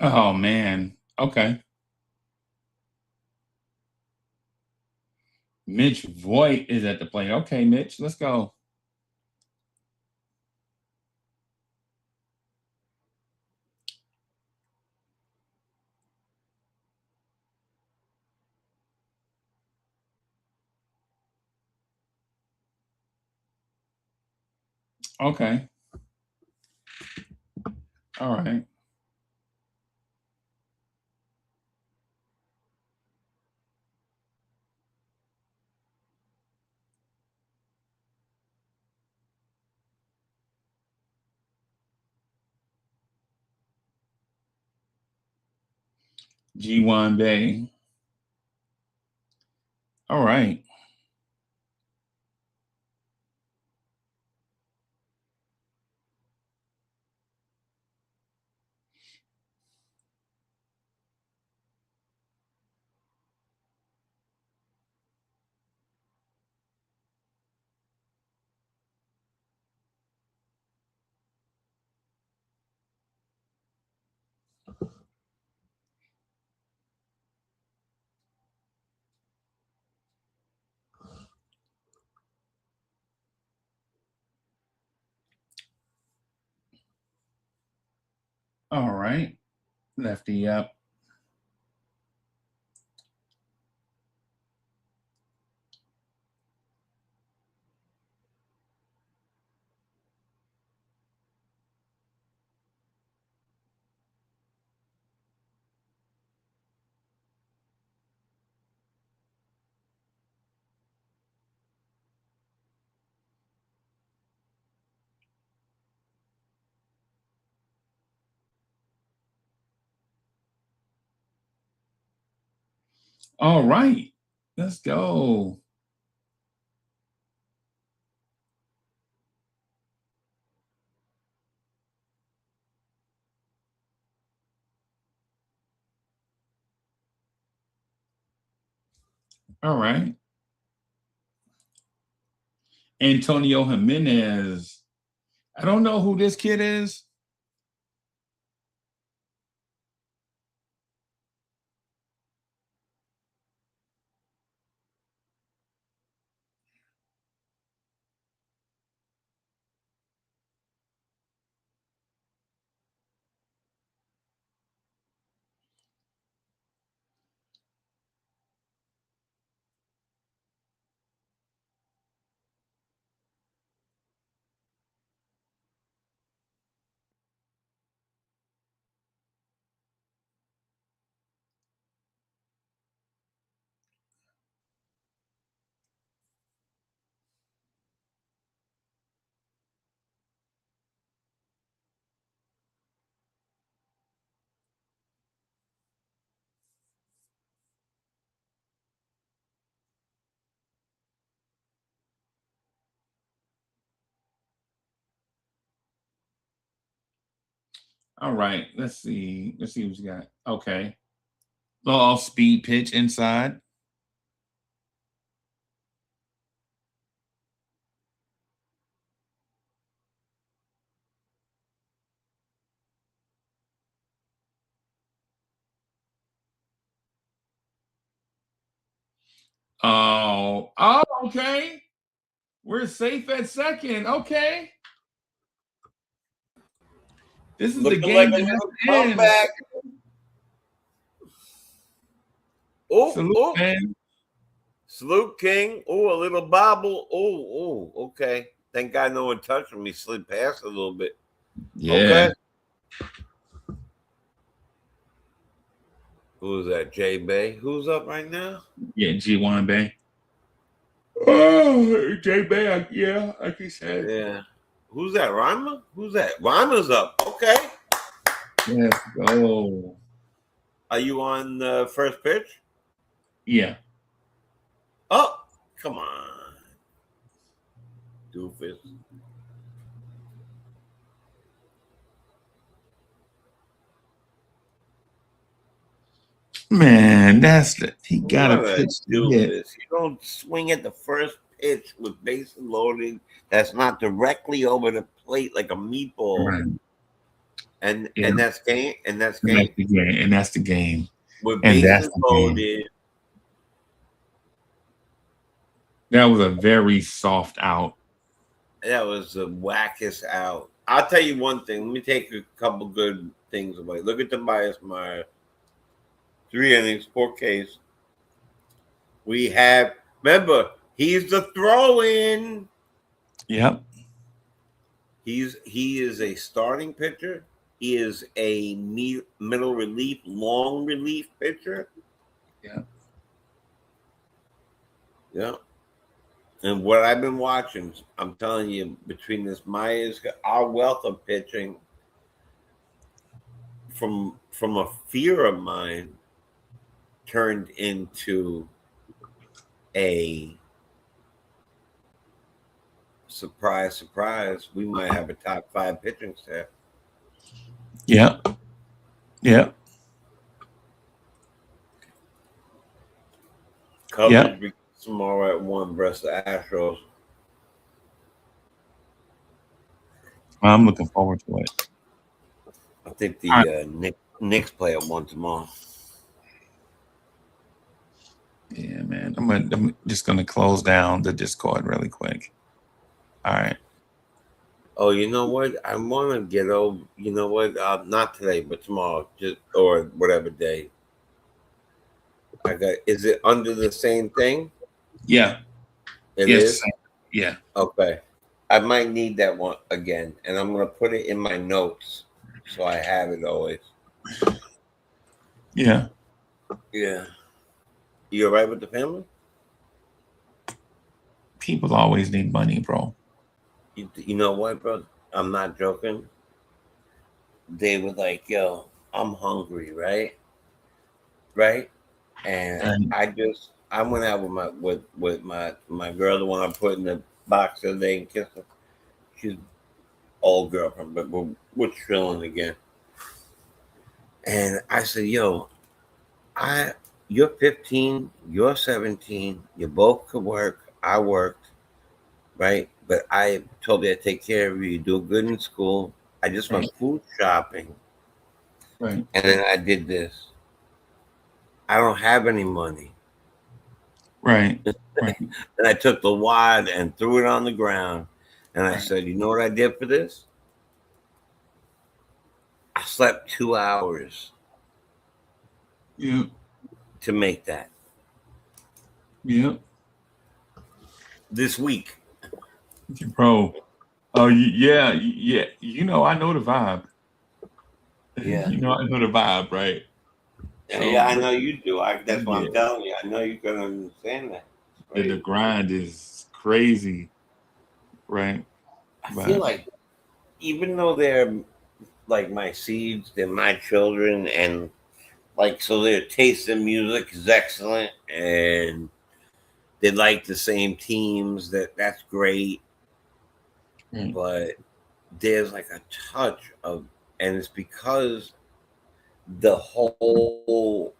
A: Oh man. Okay. Mitch Voigt is at the plate. Okay, Mitch, let's go. Okay. All right. G1 Bay. All right. All right. Lefty up. All right. Let's go. All right. Antonio Jimenez. I don't know who this kid is. All right. Let's see. Let's see what you got. Okay. Little off speed pitch inside. Oh, okay. We're safe at second. Okay. This is the
B: Looking like
A: game
B: a
A: that has
B: little
A: to end.
B: comeback. Oh,
A: Salute,
B: oh.
A: man.
B: Salute King. Oh, a little bobble. Oh, okay. Thank God no one touched him. He slid past a little bit.
A: Yeah.
B: Okay. Who's that? J Bay. Who's up right now?
A: Yeah, G1 Bay. Oh, J Bay. Yeah, like you said.
B: Yeah. Who's that? Rima? Who's that? Rima's up. Okay.
A: Let's go.
B: Are you on the first pitch?
A: Yeah.
B: Oh, come on. Doofus.
A: Man, he got a
B: What a
A: pitch to hit.
B: doofus. You don't swing at the first pitch with bases loaded that's not directly over the plate like a meatball.
A: Right.
B: And
A: Yeah.
B: and that's game. And that's
A: And that's
B: game.
A: the game. And that's the game.
B: With
A: And that's
B: bases
A: the game.
B: loaded.
A: That was a very soft out.
B: That was the wackest out. I'll tell you one thing. Let me take a couple good things away. Look at Tobias Meyer. 3 innings, 4 Ks. We have, remember, he's the throw-in.
A: Yep.
B: He is a starting pitcher. He is a middle relief, long relief pitcher.
A: Yeah.
B: Yeah. And what I've been watching, I'm telling you, between this Myers, our wealth of pitching, from a fear of mine, turned into a surprise. We might have a top 5 pitching staff.
A: Yeah. Yeah.
B: Cubs beat tomorrow at 1 versus the Astros.
A: I'm looking forward to it.
B: I think the Knicks play at 1 tomorrow.
A: Yeah, man. I'm just gonna close down the Discord really quick. All right.
B: Oh, you know what? I want to get over. You know what? Not today, but tomorrow, just or whatever day. I got. Is it under the same thing?
A: Yeah.
B: It is.
A: Yeah.
B: Okay. I might need that one again, and I'm gonna put it in my notes so I have it always.
A: Yeah.
B: Yeah. You all right with the family?
A: People always need money, bro.
B: You know what, bro? I'm not joking. They were like, "Yo, I'm hungry, right? Right?" And I went out with my girl, the one I put in the box the other day and kissed her. She's an old girlfriend, but we're chilling again. And I said, "Yo, you're 15, you're 17, you both could work. I worked, right? But I told you I'd take care of you. You do good in school. I just went food shopping.
A: Right.
B: And then I did this. I don't have any money.
A: Right.
B: And I took the wad and threw it on the ground. And I said, you know what I did for this? I slept 2 hours.
A: Yeah.
B: To make that.
A: Yeah.
B: This week.
A: Bro. Oh, yeah. You know, I know the vibe.
B: Yeah.
A: You know, I know the vibe, right?
B: Yeah, I know you do. That's what I'm telling you. I know you can understand that.
A: The grind is crazy, right?
B: I feel like even though they're like my seeds, they're my children, and like so their taste in music is excellent, and they like the same teams. That's great, but there's like a touch of, and it's because the whole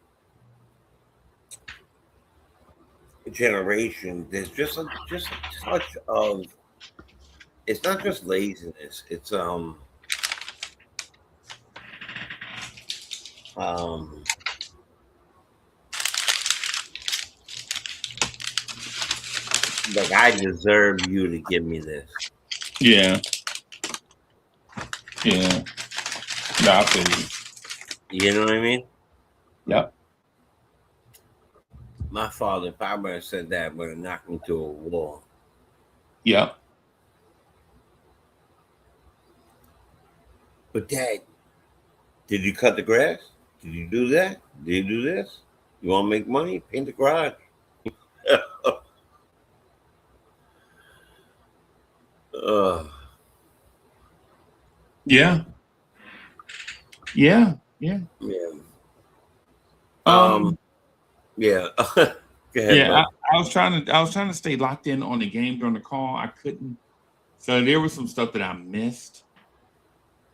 B: generation, there's just a touch of, it's not just laziness, it's like I deserve you to give me this.
A: Yeah. Yeah. No, I feel you.
B: You know what I mean?
A: Yep.
B: My father, if I would have said that, would have knocked me to a wall.
A: Yep.
B: But Dad, did you cut the grass? Did you do that? Did you do this? You want to make money? Paint the garage.
A: Yeah. Yeah. Yeah.
B: Yeah.
A: Yeah.
B: Go ahead, bud.
A: I was trying to stay locked in on the game during the call. I couldn't. So there was some stuff that I missed.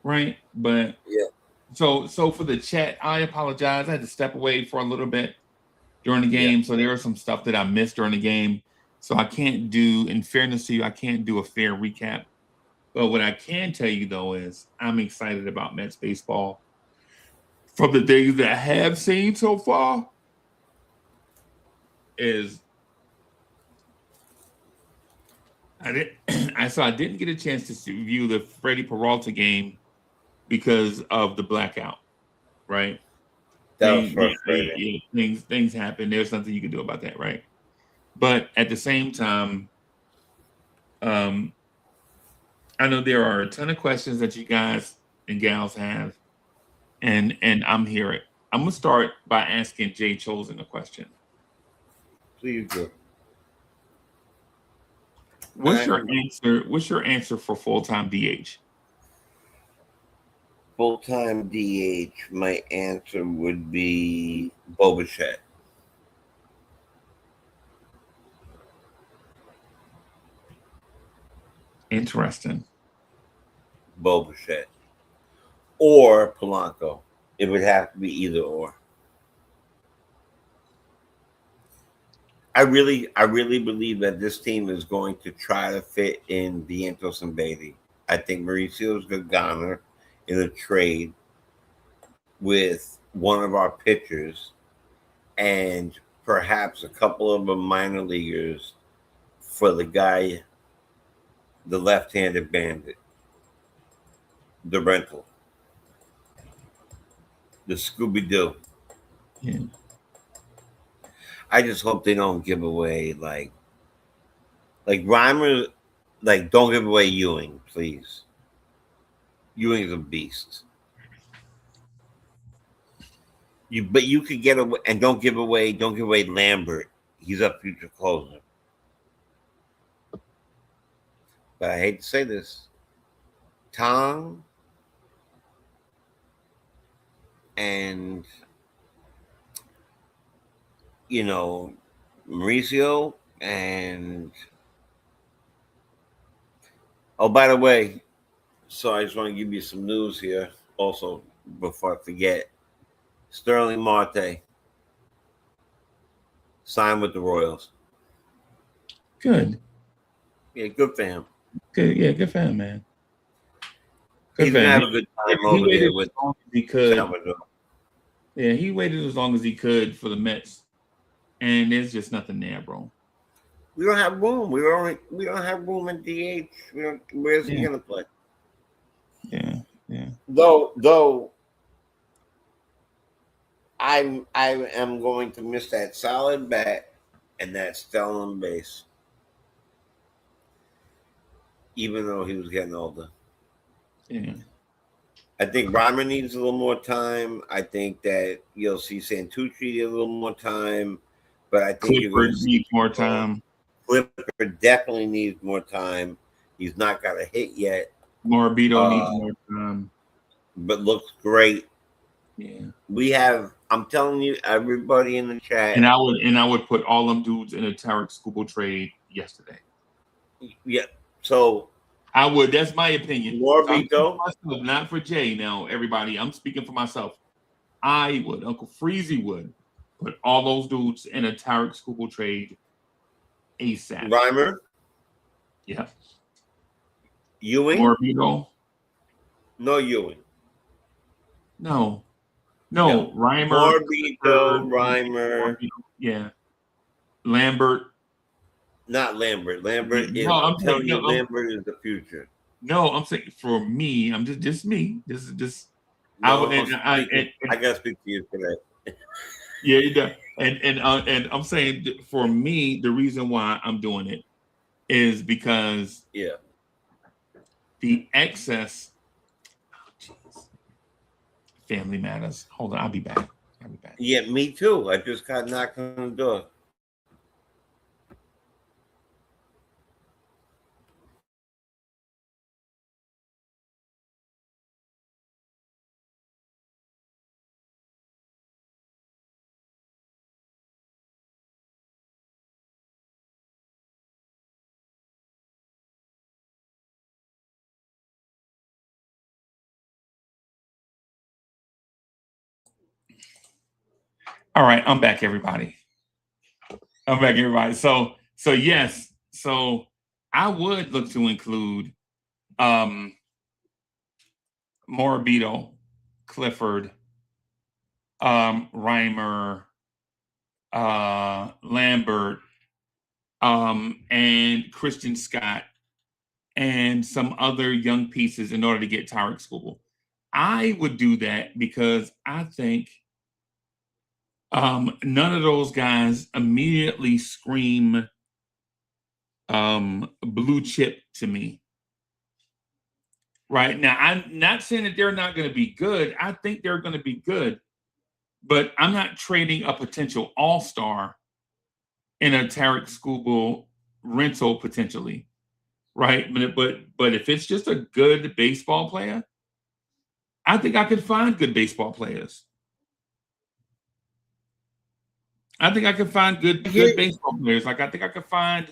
A: Right. But
B: yeah.
A: So for the chat, I apologize. I had to step away for a little bit during the game. Yeah. So there was some stuff that I missed during the game. So I can't do, in fairness to you, I can't do a fair recap But what I can tell you though is I'm excited about Mets baseball from the things that I have seen so far. Is I didn't I didn't get a chance to view the Freddie Peralta game because of the blackout, right?
B: That was frustrating.
A: Things happen. There's nothing you can do about that, right? But at the same time, um, I know there are a ton of questions that you guys and gals have, and I'm here. I'm gonna start by asking Jay Chosen a question.
B: Please do.
A: What's your answer? What's your answer for full-time DH?
B: Full-time DH, my answer would be Bo Bichette.
A: Interesting.
B: Bo Bichette. Or Polanco. It would have to be either or. I really believe that this team is going to try to fit in Vientos and Bailey. I think Mauricio is going to garner in a trade with one of our pitchers and perhaps a couple of the minor leaguers for the guy, the left-handed bandit, the rental, the Scooby-Doo.
A: Yeah.
B: I just hope they don't give away like Reimer, like don't give away Ewing, please. Ewing's a beast. But you could get away and don't give away Lambert. He's a future closer. But I hate to say this. Tom and Mauricio and oh, by the way, so I just want to give you some news here also before I forget. Sterling Marte signed with the Royals.
A: Good.
B: Yeah, good for him.
A: Good. Yeah, good for him, man.
B: Good He's gonna have a good time over there with
A: he could. Salvador. Yeah, he waited as long as he could for the Mets, and there's just nothing there, bro.
B: We don't have room. We don't have room in DH. Where's he gonna play?
A: Yeah.
B: Though I am going to miss that solid bat and that stolen base, even though he was getting older.
A: Yeah.
B: I think Reimer needs a little more time. I think that you'll see Santucci need a little more time, but I think
A: Clifford needs more time.
B: Clifford definitely needs more time. He's not got a hit yet.
A: Morabito needs more time,
B: but looks great.
A: Yeah,
B: we have. I'm telling you, everybody in the chat,
A: and I would put all them dudes in a Tarek Skubal trade yesterday.
B: Yeah, so
A: I would. That's my opinion.
B: Morabito,
A: not for Jay. Now, everybody, I'm speaking for myself. I would. Uncle Freezy would put all those dudes in a Tarek Skubal trade ASAP.
B: Reimer.
A: Yeah.
B: Ewing.
A: Morabito.
B: No Ewing.
A: No. Reimer.
B: Morabito, Reimer.
A: Yeah. Lambert.
B: Not Lambert. Lambert is. I'm telling you, Lambert is the future.
A: No, I'm saying for me. I'm just me. This is just.
B: No, I gotta speak to you for that.
A: Yeah, you do. And I'm saying for me, the reason why I'm doing it is because the excess. Family matters. Hold on, I'll be back.
B: Yeah, me too. I just got knocked on the door.
A: All right, I'm back, everybody. So yes, so I would look to include Morabito, Clifford, Reimer, Lambert, and Christian Scott, and some other young pieces in order to get Tyreek School. I would do that because I think none of those guys immediately scream blue chip to me. Right now, I'm not saying that they're not going to be good. I think they're going to be good, but I'm not trading a potential all-star in a Tarek Skubal rental potentially, right? But if it's just a good baseball player, I think I could find good baseball players. I think I could find good baseball players. Like I think I could find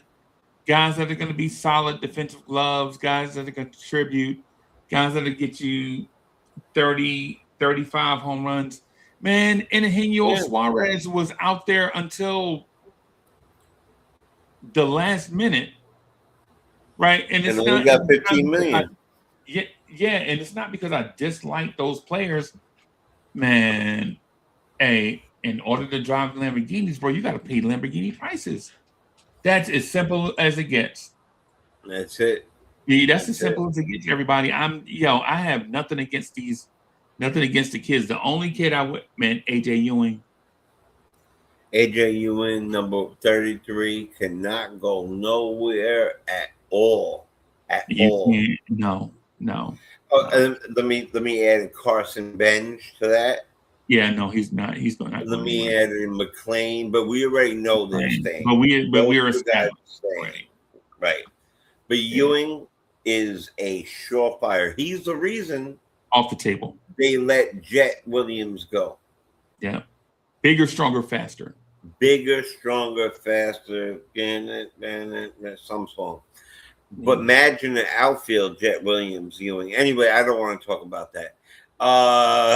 A: guys that are going to be solid defensive gloves, guys that are going to contribute, guys that will get you 30, 35 home runs. Man, Eugenio Suarez was out there until the last minute, right? And it's
B: only got 15 million.
A: Yeah, and it's not because I dislike those players. Man, hey, in order to drive Lamborghinis, bro, you got to pay Lamborghini prices. That's as simple as it gets.
B: That's it.
A: Yeah, that's as simple as it gets, everybody. I have nothing against the kids. The only kid I would, man, AJ Ewing.
B: AJ Ewing, number 33, cannot go nowhere at all.
A: No.
B: Oh, and let me add Carson Bench to that.
A: Yeah, no, he's not. He's not.
B: Let me add in McLean, but we already know they're staying.
A: But we're established,
B: right. But Ewing is a surefire. He's the reason
A: off the table
B: they let Jet Williams go.
A: Yeah, bigger, stronger, faster.
B: Bigger, stronger, faster. Some song. But imagine the outfield, Jet Williams, Ewing. Anyway, I don't want to talk about that.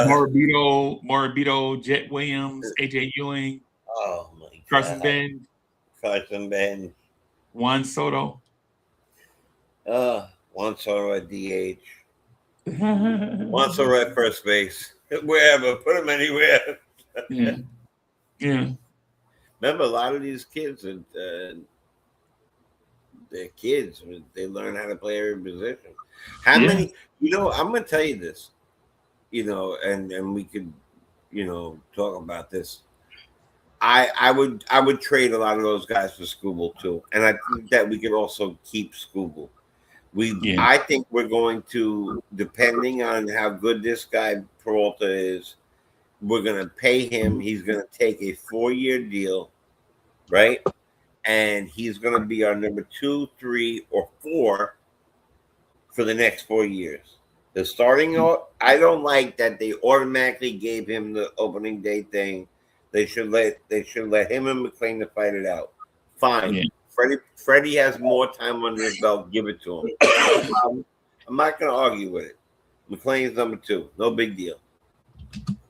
A: Morabito, Jet Williams, AJ Ewing.
B: Oh my
A: God.
B: Carson Bench.
A: Juan Soto.
B: Juan Soto at DH. Juan Soto at first base. Wherever. Put him anywhere.
A: Yeah.
B: Remember, a lot of these kids they're kids. They learn how to play every position. How many? I'm going to tell you this. And we could, talk about this. I would trade a lot of those guys for Skubal too, and I think that we could also keep Skubal. I think we're going to, depending on how good this guy Peralta is, we're going to pay him. He's going to take a 4-year deal, right? And he's going to be our number 2, 3, or 4 for the next 4 years. The starting, I don't like that they automatically gave him the opening day thing. They should let him and McLean to fight it out. Fine. Yeah. Freddie has more time under his belt. Give it to him. I'm not going to argue with it. McLean's number 2. No big deal.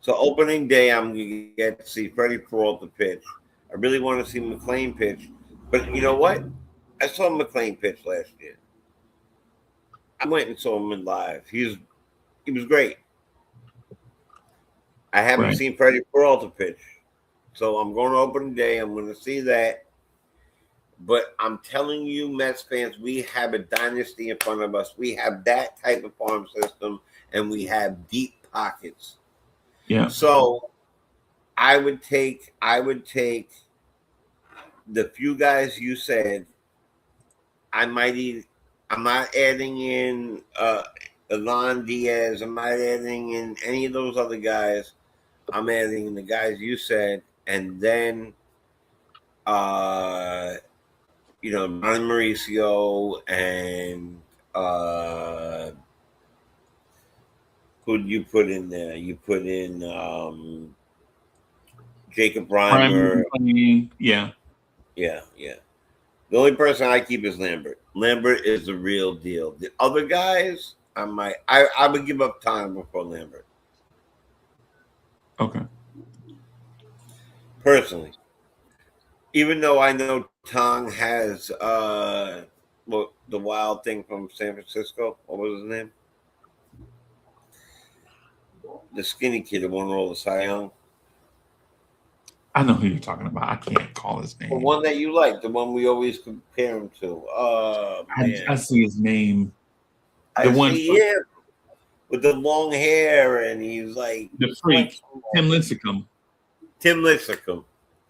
B: So opening day, I'm going to get to see Freddie Peralta pitch. I really want to see McLean pitch. But you know what? I saw McLean pitch last year. I went and saw him in live. He was great. I haven't seen Freddie Peralta pitch. So I'm going to opening day. I'm going to see that. But I'm telling you, Mets fans, we have a dynasty in front of us. We have that type of farm system, and we have deep pockets.
A: Yeah.
B: So I would take the few guys you said. I'm not adding in Elon Diaz. I'm not adding in any of those other guys. I'm adding in the guys you said, and then Ronnie Mauricio and who'd you put in there? You put in Jacob Reimer.
A: Yeah.
B: The only person I keep is Lambert. Lambert is the real deal. The other guys, I would give up time before Lambert.
A: Okay.
B: Personally. Even though I know Tong has the wild thing from San Francisco. What was his name? The skinny kid that won all the Cy Young.
A: I know who you're talking about. I can't call his
B: The
A: name.
B: one that you like, the one we always compare him to.
A: I see his name.
B: I see him with the long hair, and he's like
A: the freak, Tim Lincecum.
B: Tim Lincecum.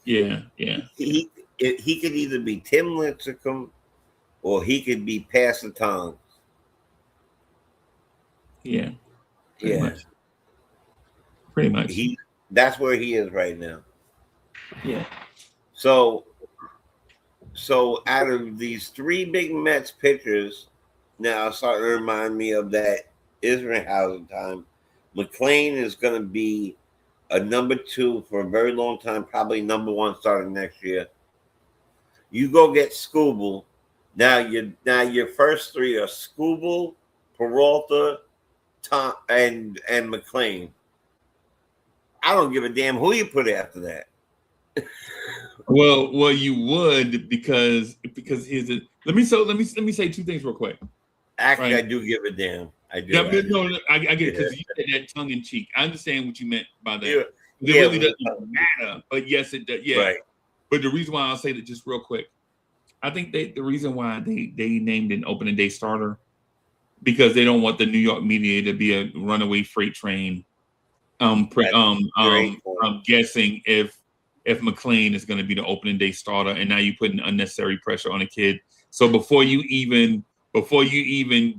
A: Yeah.
B: He could either be Tim Lincecum or he could be Pastor Tom.
A: Yeah. Pretty much.
B: That's where he is right now.
A: Yeah.
B: So out of these three big Mets pitchers, now it's starting to remind me of that Israelhausen time. McClain is going to be a number 2 for a very long time, probably number 1 starting next year. You go get Skubal. Now your first 3 are Skubal, Peralta, Tom, and McClain. I don't give a damn who you put after that.
A: Well, you would because here's it. Let me say 2 things real quick.
B: Actually, right? I do give a damn. I do.
A: No, I get it because you said that tongue in cheek. I understand what you meant by that. It really doesn't matter, but yes, it does. Yeah. Right. But the reason why I'll say that just real quick, I think the reason why they named an opening day starter because they don't want the New York media to be a runaway freight train. I'm guessing if McClain is going to be the opening day starter, and now you're putting unnecessary pressure on a kid. So before you even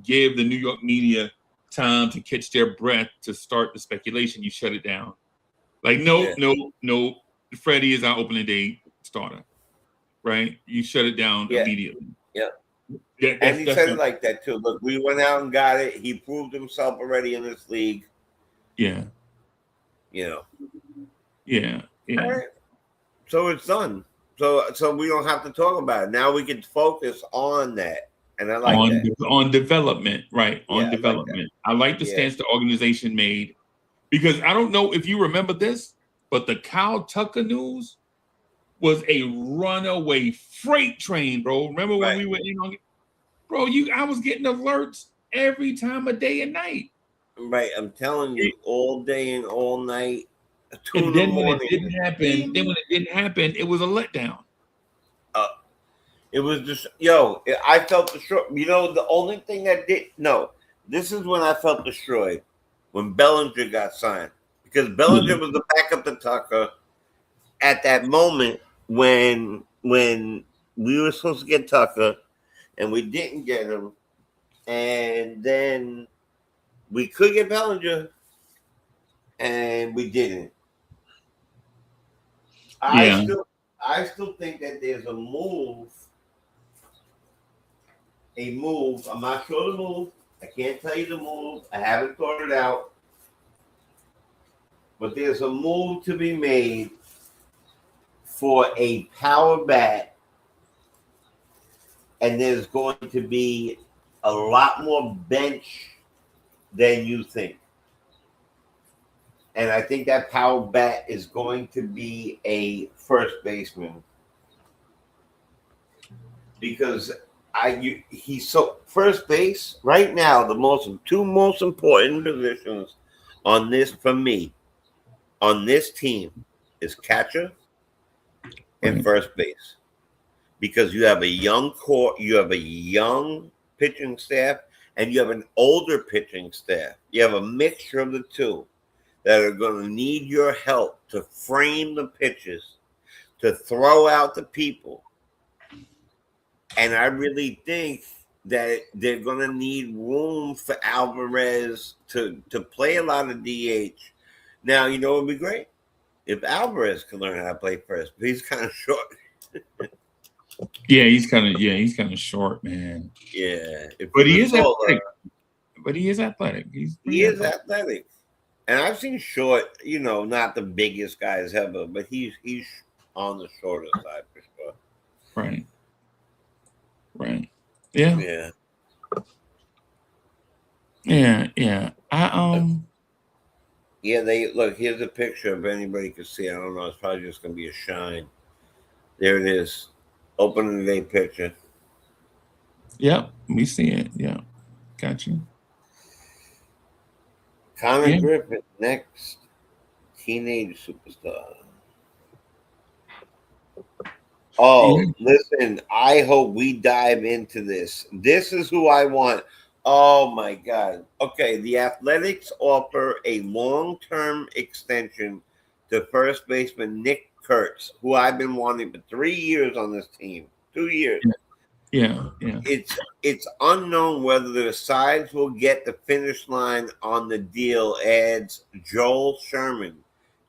A: give the New York media time to catch their breath to start the speculation, you shut it down. Like, no, Freddie is our opening day starter, right? You shut it down immediately.
B: Yeah. And he said it like that too. Look, we went out and got it. He proved himself already in this league.
A: Yeah.
B: Yeah.
A: All right.
B: So it's done. So we don't have to talk about it. Now we can focus on that. And I like that.
A: On development, right? On development. I like the stance the organization made because I don't know if you remember this, but the Kyle Tucker news was a runaway freight train, bro. Remember when we were in on it? Bro, I was getting alerts every time of day and night.
B: Right. I'm telling you, all day and all night.
A: And then when it didn't happen, it was a letdown.
B: It was just, I felt destroyed. The only thing that this is when I felt destroyed, when Bellinger got signed. Because Bellinger was the backup to Tucker at that moment when we were supposed to get Tucker and we didn't get him. And then we could get Bellinger and we didn't. I still think that there's a move. I'm not sure the move. I can't tell you the move. I haven't thought it out. But there's a move to be made for a power bat. And there's going to be a lot more bench than you think. And I think that power bat is going to be a first baseman. Because he's so first base right now, the two most important positions on this team is catcher and first base. Because you have a young core, you have a young pitching staff, and you have an older pitching staff. You have a mixture of the two that are going to need your help to frame the pitches, to throw out the people. And I really think that they're going to need room for Alvarez to play a lot of DH. Now, it would be great if Alvarez can learn how to play first, but he's kind of short.
A: He's kind of short, man.
B: Yeah.
A: But he is athletic. He is athletic.
B: He is athletic. And I've seen Short, not the biggest guys ever, but he's on the shorter side for sure.
A: Right. Yeah.
B: They look, here's a picture if anybody can see. I don't know, it's probably just gonna be a shine. There it is. Opening day picture.
A: Yep, we see it. Yeah, got you.
B: Connor
A: Yeah.
B: Griffin, next teenage superstar.
A: Yeah.
B: Oh, listen, I hope we dive into this. This is who I want. Oh my God. Okay, the Athletics offer a long term extension to first baseman Nick Kurtz, who I've been wanting for 3 years on this team. 2 years.
A: Yeah. Yeah.
B: It's unknown whether the sides will get the finish line on the deal, adds Joel Sherman.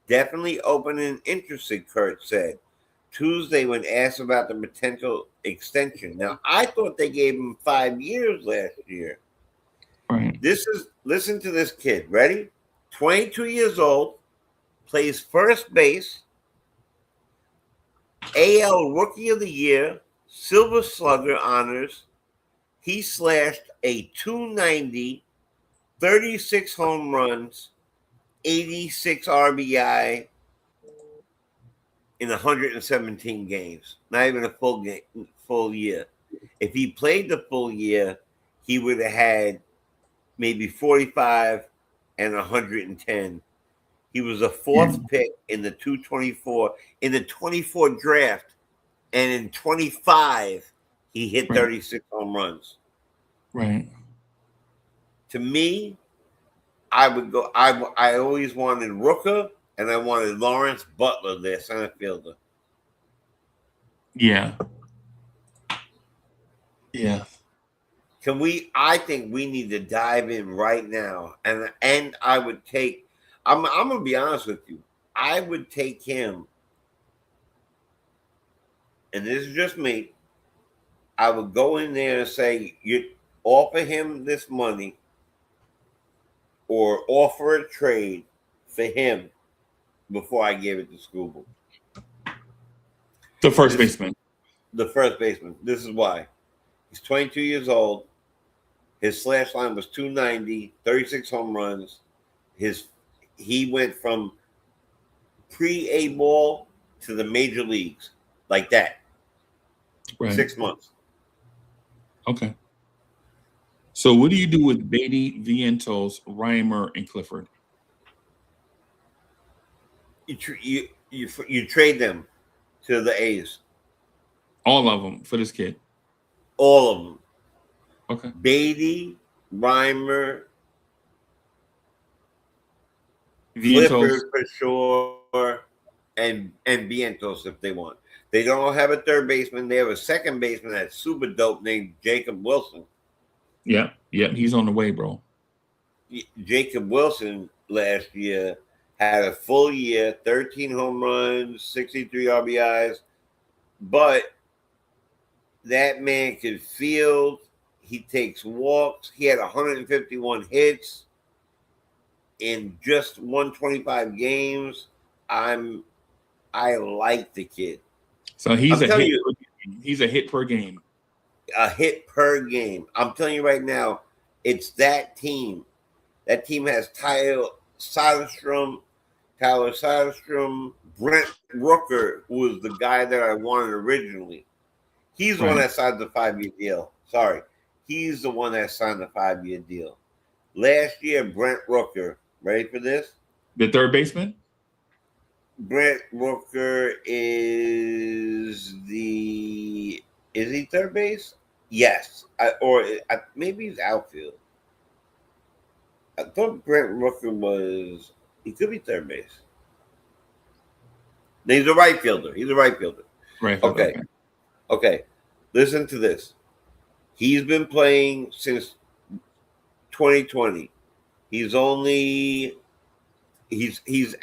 B: Definitely open and interested, Kurt said Tuesday when asked about the potential extension. Now, I thought they gave him 5 years last year.
A: Right.
B: Listen to this kid. Ready? 22 years old, plays first base, AL Rookie of the Year, Silver Slugger honors. He slashed a 290, 36 home runs, 86 RBI in 117 games. Not even a full year. If he played the full year, he would have had maybe 45 and 110. He was a
A: Yeah.
B: fourth pick in the 224 in the 24 draft, and in 25 he hit
A: Right.
B: 36 home runs.
A: Right.
B: To me, I would go. I always wanted Rooker, and I wanted Lawrence Butler, their center fielder.
A: Yeah. Yeah.
B: Can we? I think we need to dive in right now, and I would take. I'm gonna be honest with you. I would take him, and this is just me. I would go in there and say, you offer him this money, or offer a trade for him before I gave it to Scooble.
A: The first
B: This is
A: baseman.
B: the first baseman. This is why. He's 22 years old. His slash line was 290, 36 home runs. He went from pre-A ball to the major leagues like that.
A: Right.
B: 6 months.
A: Okay. So what do you do with Beatty, Vientos, Reimer, and Clifford?
B: You trade them to the A's.
A: All of them for this kid.
B: All of them.
A: Okay.
B: Beatty, Reimer,
A: Vientos.
B: Clifford for sure, and Vientos if they want. They don't have a third baseman. They have a second baseman that's super dope named Jacob Wilson.
A: Yeah. Yeah. He's on the way, bro.
B: Jacob Wilson last year had a full year, 13 home runs, 63 RBIs, but that man could field. He takes walks. He had 151 hits in just 125 games. I like the kid.
A: So he's
B: I'm
A: a
B: telling
A: hit.
B: you,
A: He's a hit per game.
B: a hit per game. I'm telling you right now, it's that team. That team has Tyler Soderstrom, Brent Rooker, who was the guy that I wanted originally. He's the one that signed the 5-year deal. Sorry. He's the one that signed the 5-year deal. Last year, Brent Rooker, ready for this?
A: The third baseman?
B: Brent Rooker is he third base? Yes. Maybe he's outfield. I thought Brent Rooker he could be third base. He's a right fielder.
A: Right.
B: Okay. Okay. Listen to this. He's been playing since 2020. He's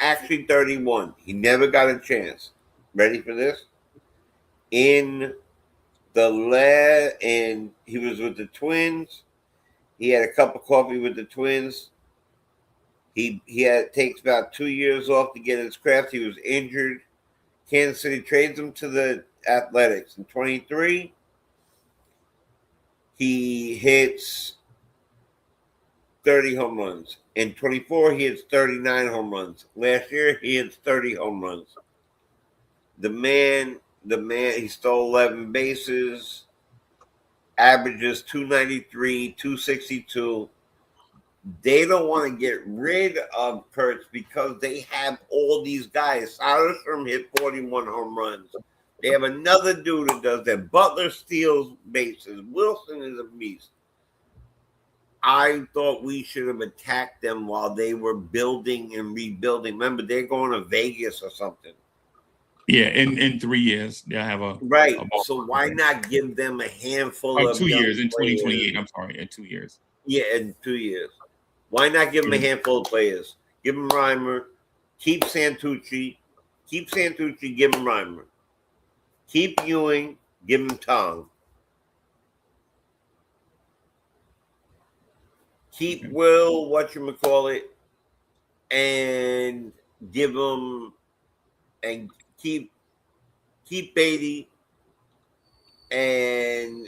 B: actually 31. He never got a chance. Ready for this? And he was with the Twins. He had a cup of coffee with the Twins. He takes about 2 years off to get his craft. He was injured. Kansas City trades him to the Athletics. In 23, he hits 30 home runs. In 24, he hits 39 home runs. Last year, he hits 30 home runs. The man, he stole 11 bases. averages 293, 262. They don't want to get rid of Kurtz because they have all these guys. Soderstrom hit 41 home runs. They have another dude that does that. Butler steals bases. Wilson is a beast. I thought we should have attacked them while they were building and rebuilding. Remember, they're going to Vegas or something.
A: Yeah, in 3 years they'll have a
B: Right.
A: a
B: So why not give them a handful of
A: 2
B: young
A: years in
B: players?
A: 2028. I'm sorry, in 2 years.
B: Yeah, in 2 years. Why not give them a handful of players? Give them Reimer. Keep Santucci. Keep Santucci. Give him Reimer. Keep Ewing. Give him Tong. Keep Will, whatchamacallit, and give him, and keep Beatty, and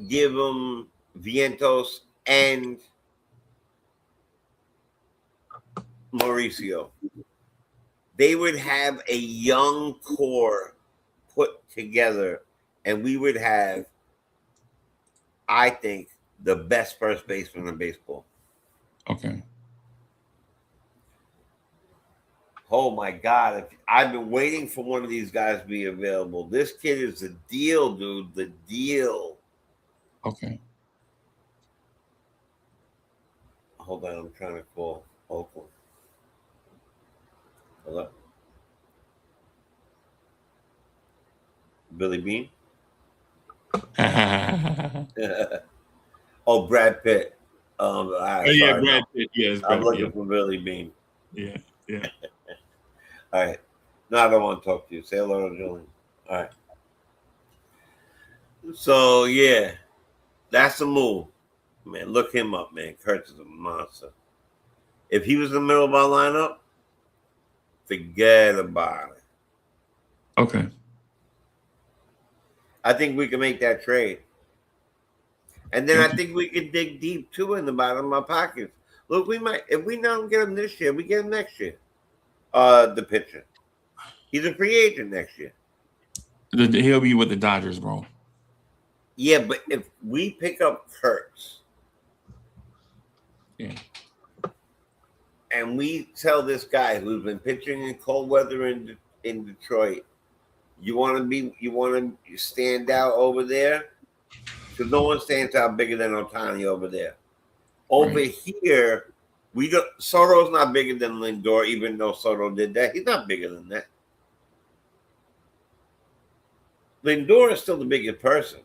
B: give him Vientos and Mauricio. They would have a young core put together, and we would have, I think, the best first baseman in baseball.
A: Okay.
B: Oh my God. I've been waiting for one of these guys to be available. This kid is the deal, dude. The deal.
A: Okay.
B: Hold on. I'm trying to call Oakland. Hello? Billy Bean? Oh, Brad Pitt.
A: Yeah, Brad Pitt. Yes,
B: I'm looking for Billy Bean.
A: Yeah.
B: All right. No, I don't want to talk to you. Say hello to Julian. All right. So, yeah, that's the move. Man, look him up, man. Kurtz is a monster. If he was in the middle of our lineup, forget about it.
A: Okay.
B: I think we can make that trade. And then I think we can dig deep, too, in the bottom of our pockets. Look, we might, if we don't get him this year, we get him next year. The pitcher. He's a free agent next year.
A: He'll be with the Dodgers, bro.
B: Yeah, but if we pick up Kurtz,
A: yeah,
B: and we tell this guy who's been pitching in cold weather in Detroit, you want to stand out over there, because no one stands out bigger than Ohtani over there. Over here, Soto's not bigger than Lindor, even though Soto did that. He's not bigger than that. Lindor is still the biggest person.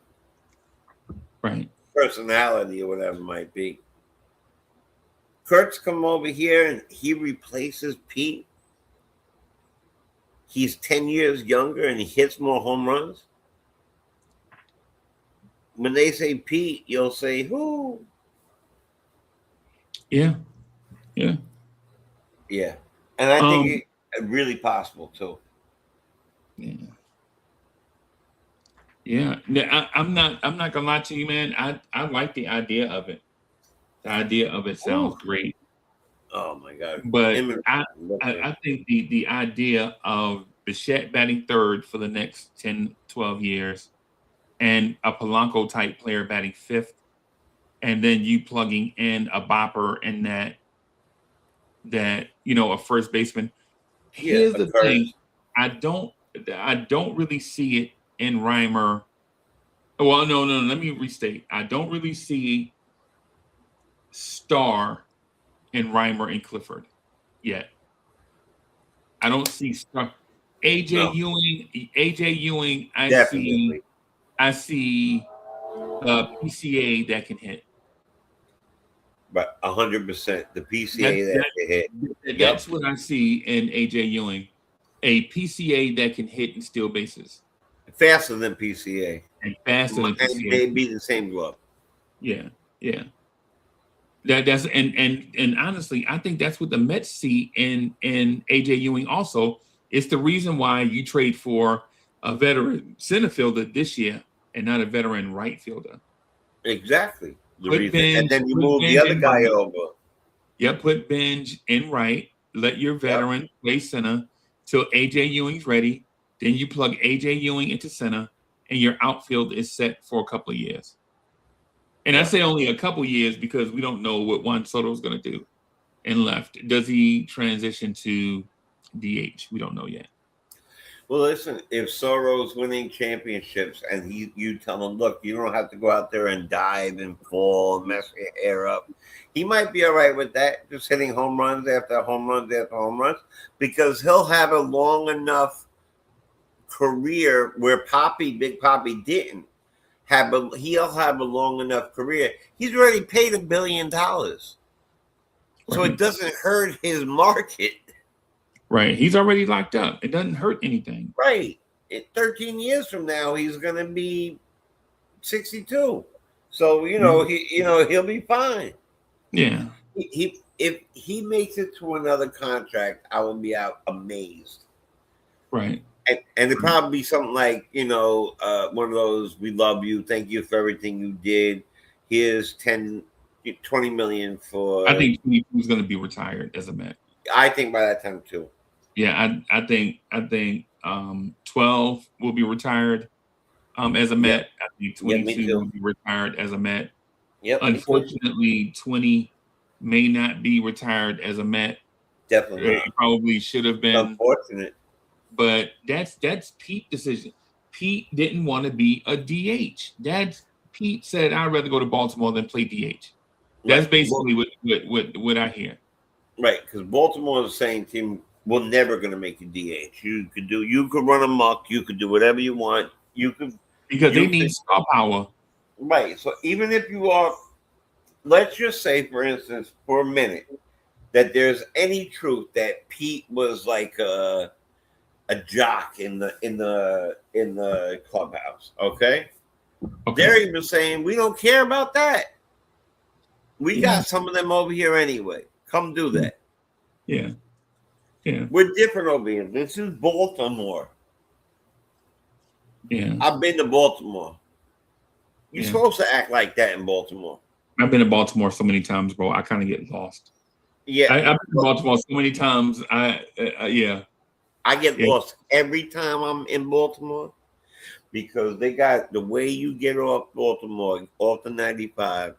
A: Right.
B: Personality or whatever it might be. Kurtz come over here and he replaces Pete. He's 10 years younger and he hits more home runs. When they say Pete, you'll say who?
A: Yeah.
B: And I think it's really possible too.
A: Yeah. I'm not gonna lie to you, man. I like the idea of it. The idea of it sounds great.
B: Oh my God!
A: But I think the idea of Bichette batting third for the next 10, 12 years, and a Polanco type player batting fifth, and then you plugging in a bopper and that a first baseman. Here's the thing: I don't really see it in Reimer. Well, no. Let me restate. I don't really see star in Reimer and Clifford yet. I don't see star. AJ Ewing. I see PCA that can hit.
B: But 100%, the PCA that can hit.
A: That's what I see in AJ Ewing. A PCA that can hit and steal bases.
B: Faster than PCA.
A: And faster than PCA.
B: And maybe the same glove.
A: Yeah. That's and honestly, I think that's what the Mets see in AJ Ewing also. It's the reason why you trade for a veteran center fielder this year and not a veteran right fielder.
B: Exactly. And then you move the other guy over.
A: Yeah, put Benj in right. Let your veteran play center till AJ Ewing's ready. Then you plug AJ Ewing into center, and your outfield is set for a couple of years. And I say only a couple years because we don't know what Juan Soto's going to do in left. Does he transition to DH? We don't know yet.
B: Well, listen, if Soro's winning championships and you tell him, look, you don't have to go out there and dive and fall and mess your hair up, he might be all right with that, just hitting home runs after home runs after home runs, because he'll have a long enough career where Big Poppy didn't have, but he'll have a long enough career. He's already paid $1 billion. So it doesn't hurt his market.
A: Right. He's already locked up. It doesn't hurt anything.
B: Right. In 13 years from now, he's going to be 62. So, he'll be fine.
A: Yeah.
B: If he makes it to another contract, I will be out amazed.
A: Right.
B: And it'd probably be something like, one of those, we love you, thank you for everything you did. Here's 10, 20 million for.
A: I think he's going to be retired as a Met.
B: I think by that time too.
A: Yeah, I think 12 will be retired as a Met. Yep. I think 22 will be retired as a Met.
B: Yep.
A: Unfortunately, 20 may not be retired as a Met.
B: Definitely.
A: It probably should have been.
B: Unfortunate.
A: But that's Pete's decision. Pete didn't want to be a DH. Pete said, I'd rather go to Baltimore than play DH. That's basically what I hear.
B: Right, because Baltimore is saying to him, we're never going to make you DH. You could run amok. You could do whatever you want.
A: Because they need star power.
B: Right. So even if you are, let's just say, for instance, for a minute, that there's any truth that Pete was like a jock in the clubhouse. Okay. They're even saying we don't care about that. We got some of them over here anyway. Come do that.
A: Yeah. Yeah.
B: We're different over here. This is Baltimore.
A: Yeah.
B: I've been to Baltimore. You're supposed to act like that in Baltimore.
A: I've been to Baltimore so many times, bro. I kind of get lost.
B: Yeah.
A: I've been to Baltimore so many times. I
B: get lost every time I'm in Baltimore because they got the way you get off Baltimore, off the 95.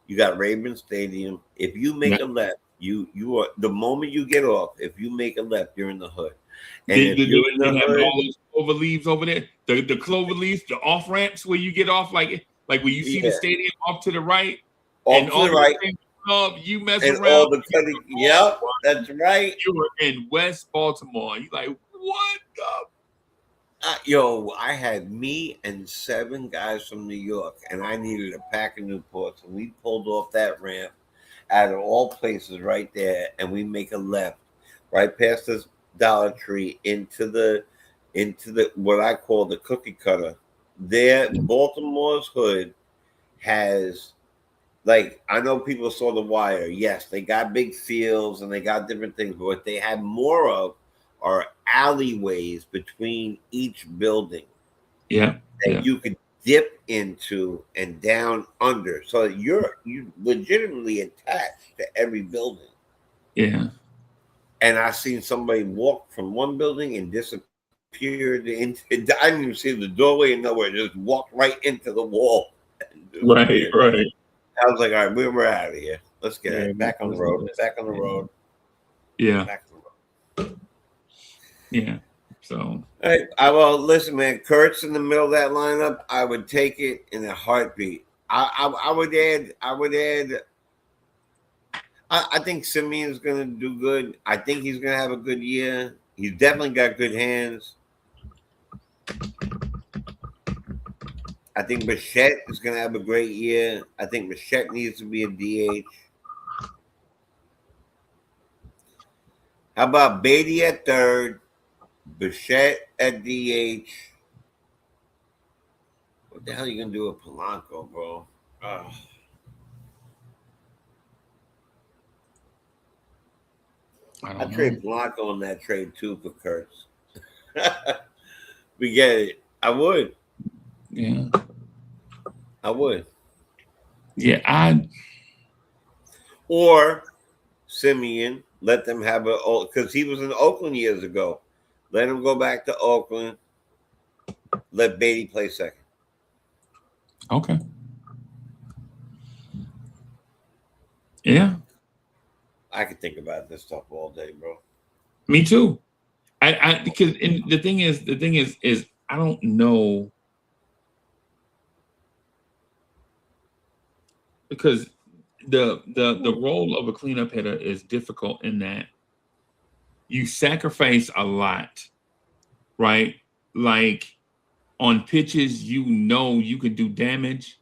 B: You got Ravens Stadium. If you make a left, you are the moment you get off. If you make a left, you're in the hood. And if you're in the hood,
A: all those clover leaves over there, the clover leaves, the off ramps where you get off, like when you see the stadium off to the right,
B: off to the right,
A: you mess
B: and
A: around.
B: All the cutting, yep, that's right.
A: You were in West Baltimore. You like what the?
B: I had me and 7 guys from New York, and I needed a pack of Newports, and we pulled off that ramp out of all places right there, and we make a left right past this Dollar Tree into the what I call the cookie cutter. There, Baltimore's hood has, like, I know people saw The Wire. Yes, they got big fields and they got different things, but what they had more of are alleyways between each building.
A: Yeah.
B: That you could dip into and down under. So you legitimately attached to every building.
A: Yeah.
B: And I seen somebody walk from one building and disappeared into, I didn't even see the doorway and nowhere, just walked right into the wall.
A: Right.
B: I was like, all right, we're out of here. Let's get it. Back on the road. Back on the road.
A: Yeah.
B: Back on the road.
A: Yeah. So.
B: Hey, well, listen, man. Kurt's in the middle of that lineup. I would take it in a heartbeat. I would add. I think Simeon's going to do good. I think he's going to have a good year. He's definitely got good hands. I think Bichette is going to have a great year. I think Bichette needs to be a DH. How about Beatty at third, Bichette at DH? What the hell are you going to do with Polanco, bro? I trade Polanco on that trade too for Kurtz. We get it. I would.
A: Yeah.
B: I would.
A: Yeah,
B: Or Simeon, let them have because he was in Oakland years ago. Let him go back to Oakland. Let Beatty play second.
A: Okay. Yeah,
B: I could think about this stuff all day, bro.
A: me too. Because the thing is I don't know, because the role of a cleanup hitter is difficult in that you sacrifice a lot, right? Like on pitches, you can do damage.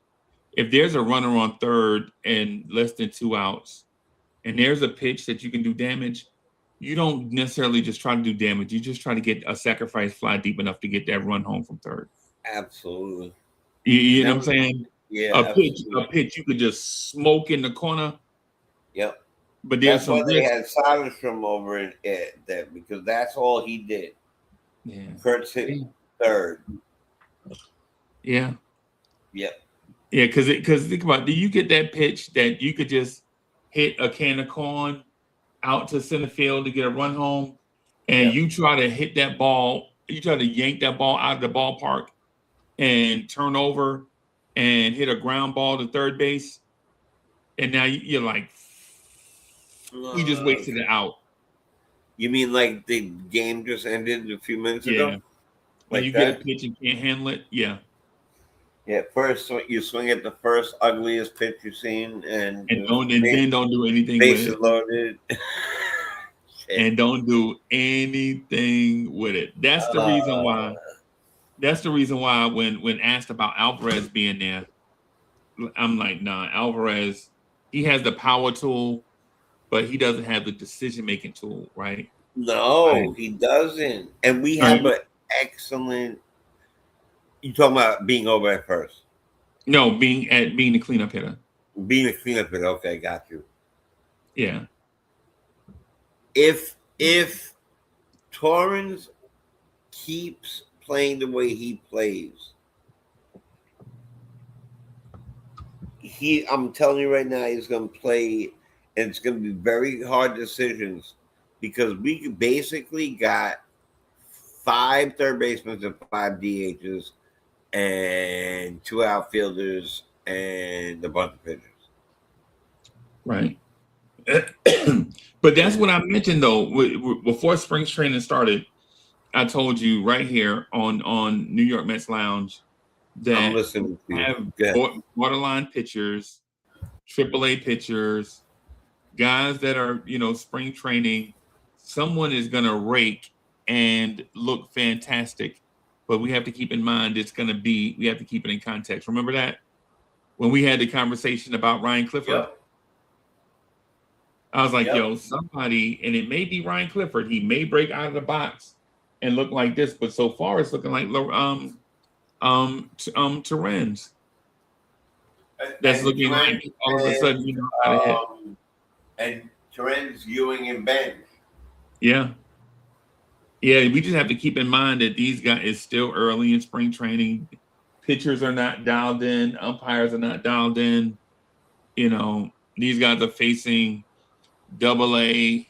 A: If there's a runner on third and less than 2 outs, and there's a pitch that you can do damage, you don't necessarily just try to do damage. You just try to get a sacrifice fly deep enough to get that run home from third.
B: Absolutely.
A: You
B: And
A: know
B: that
A: what I'm
B: was,
A: saying?
B: yeah,
A: A
B: absolutely.
A: pitch you could just smoke in the corner,
B: Yep.
A: but there's
B: That's why
A: some
B: they
A: risk.
B: had Soderstrom over in it, that because that's all he did.
A: Yeah.
B: Kurtz hit
A: Yeah.
B: third.
A: Yeah.
B: Yep.
A: Yeah, because think about it, do you get that pitch that you could just hit a can of corn out to center field to get a run home, and
B: Yep.
A: you try to hit that ball, you try to yank that ball out of the ballpark and turn over and hit a ground ball to third base, and now you're like, we just wasted it out.
B: You mean like the game just ended a few minutes
A: Yeah,
B: ago?
A: when
B: Like
A: you get a
B: that?
A: pitch and can't handle it, yeah,
B: Yeah, first you swing at the first ugliest pitch you've seen, and
A: then don't do anything with
B: bases
A: it,
B: loaded.
A: and don't do anything with it. That's the reason
B: Uh,
A: why. That's the reason why when asked about Alvarez being there, I'm like, nah, Alvarez, he has the power tool, but he doesn't have the decision making tool, right?
B: no,
A: Right.
B: he doesn't. And we have
A: Right.
B: an excellent. You talking about being over at first?
A: No, being the cleanup hitter.
B: Being a cleanup hitter. Okay, got you.
A: Yeah.
B: If Torrens keeps playing the way he plays, I'm telling you right now, he's going to play, and it's going to be very hard decisions because we basically got 5 third basemen and 5 DHs and 2 outfielders and a bunch of pitchers.
A: Right. But that's what I mentioned though. Before spring training started, I told you right here on New York Mets Lounge
B: I'm
A: that
B: listening to you.
A: have
B: Good.
A: borderline pitchers, AAA pitchers, guys that are, spring training, someone is going to rake and look fantastic. But we have to keep in mind we have to keep it in context. Remember that when we had the conversation about Ryan Clifford?
B: Yep.
A: I was like,
B: Yep.
A: yo, somebody, and it may be Ryan Clifford. He may break out of the box and look like this, but so far it's looking like Terrence. That's
B: And
A: looking like
B: Terrence
A: all of a sudden you know how to hit.
B: and Terrence, Ewing, and Ben.
A: Yeah. Yeah, we just have to keep in mind that these guys is still early in spring training. Pitchers are not dialed in, umpires are not dialed in. These guys are facing AA,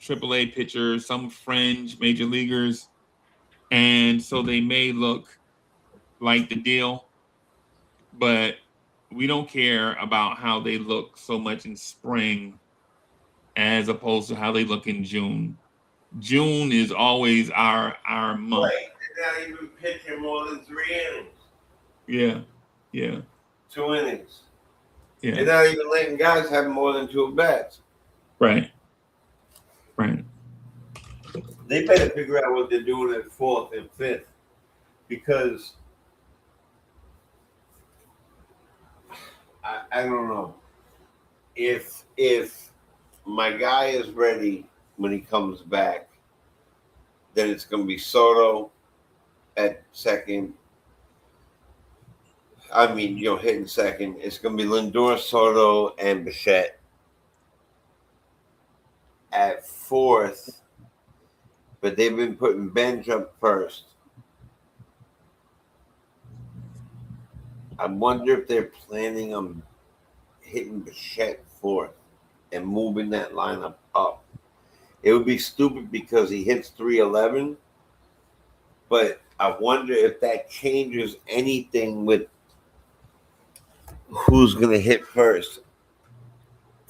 A: AAA pitchers, some fringe major leaguers, and so they may look like the deal, but we don't care about how they look so much in spring as opposed to how they look in June. June is always our month.
B: Right. They're not even pitching more than 3 innings.
A: Yeah, yeah,
B: 2 innings.
A: yeah.
B: They're not even letting guys have more than 2 bats.
A: Right. Right.
B: They better figure out what they're doing at 4th and 5th because I don't know if my guy is ready when he comes back, then it's going to be Soto at second. I mean, hitting second. It's going to be Lindor, Soto, and Bichette at 4th. But they've been putting Benj up first. I wonder if they're planning on hitting Bichette 4th and moving that lineup up. It would be stupid because he hits 311, but I wonder if that changes anything with who's going to hit first.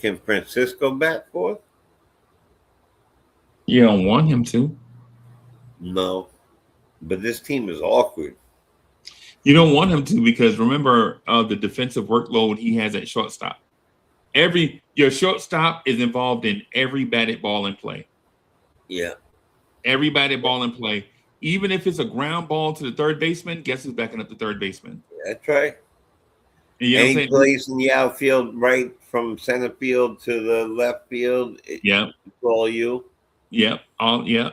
B: Can Francisco bat fourth?
A: You don't want him to.
B: No, but this team is awkward.
A: You don't want him to because remember the defensive workload he has at shortstop. Your shortstop is involved in every batted ball in play.
B: Yeah.
A: Every batted ball in play. Even if it's a ground ball to the third baseman, guess who's backing up the third baseman?
B: That's right.
A: You know what I'm saying?
B: Plays in the outfield right from center field to the left field.
A: Yeah.
B: It's all you.
A: Yep. Yeah.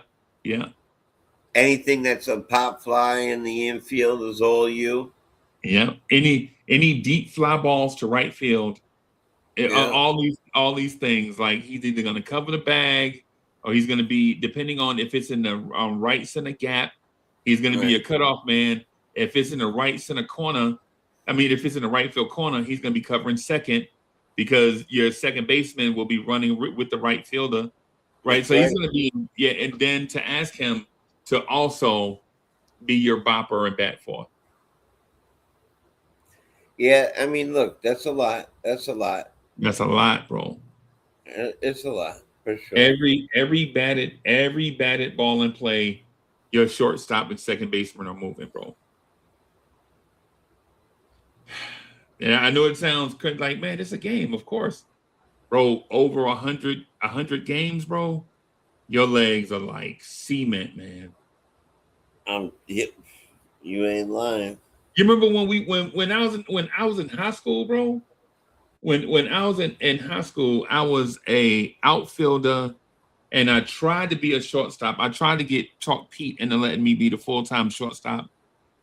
B: Anything that's a pop fly in the infield is all you.
A: Yeah. Any deep fly balls to right field.
B: Yeah.
A: All these things, like he's either going to cover the bag or he's going to be, depending on if it's in the right center gap, he's going to be a cutoff man. If it's in the right center corner, if it's in the right field corner, he's going to be covering second because your second baseman will be running with the right fielder, right? So he's going to be, and then to ask him to also be your bopper and bat fourth.
B: Yeah, look, that's a lot. That's a lot,
A: bro.
B: It's a lot for sure.
A: Every batted ball in play, your shortstop and second baseman are moving, bro. Yeah, I know it sounds like, man, it's a game, of course, bro. Over 100 games, bro. Your legs are like cement, man.
B: You ain't lying.
A: You remember when I was in high school, bro? When I was in high school, I was a outfielder, and I tried to be a shortstop. I tried to get Chalk Pete into letting me be the full-time shortstop,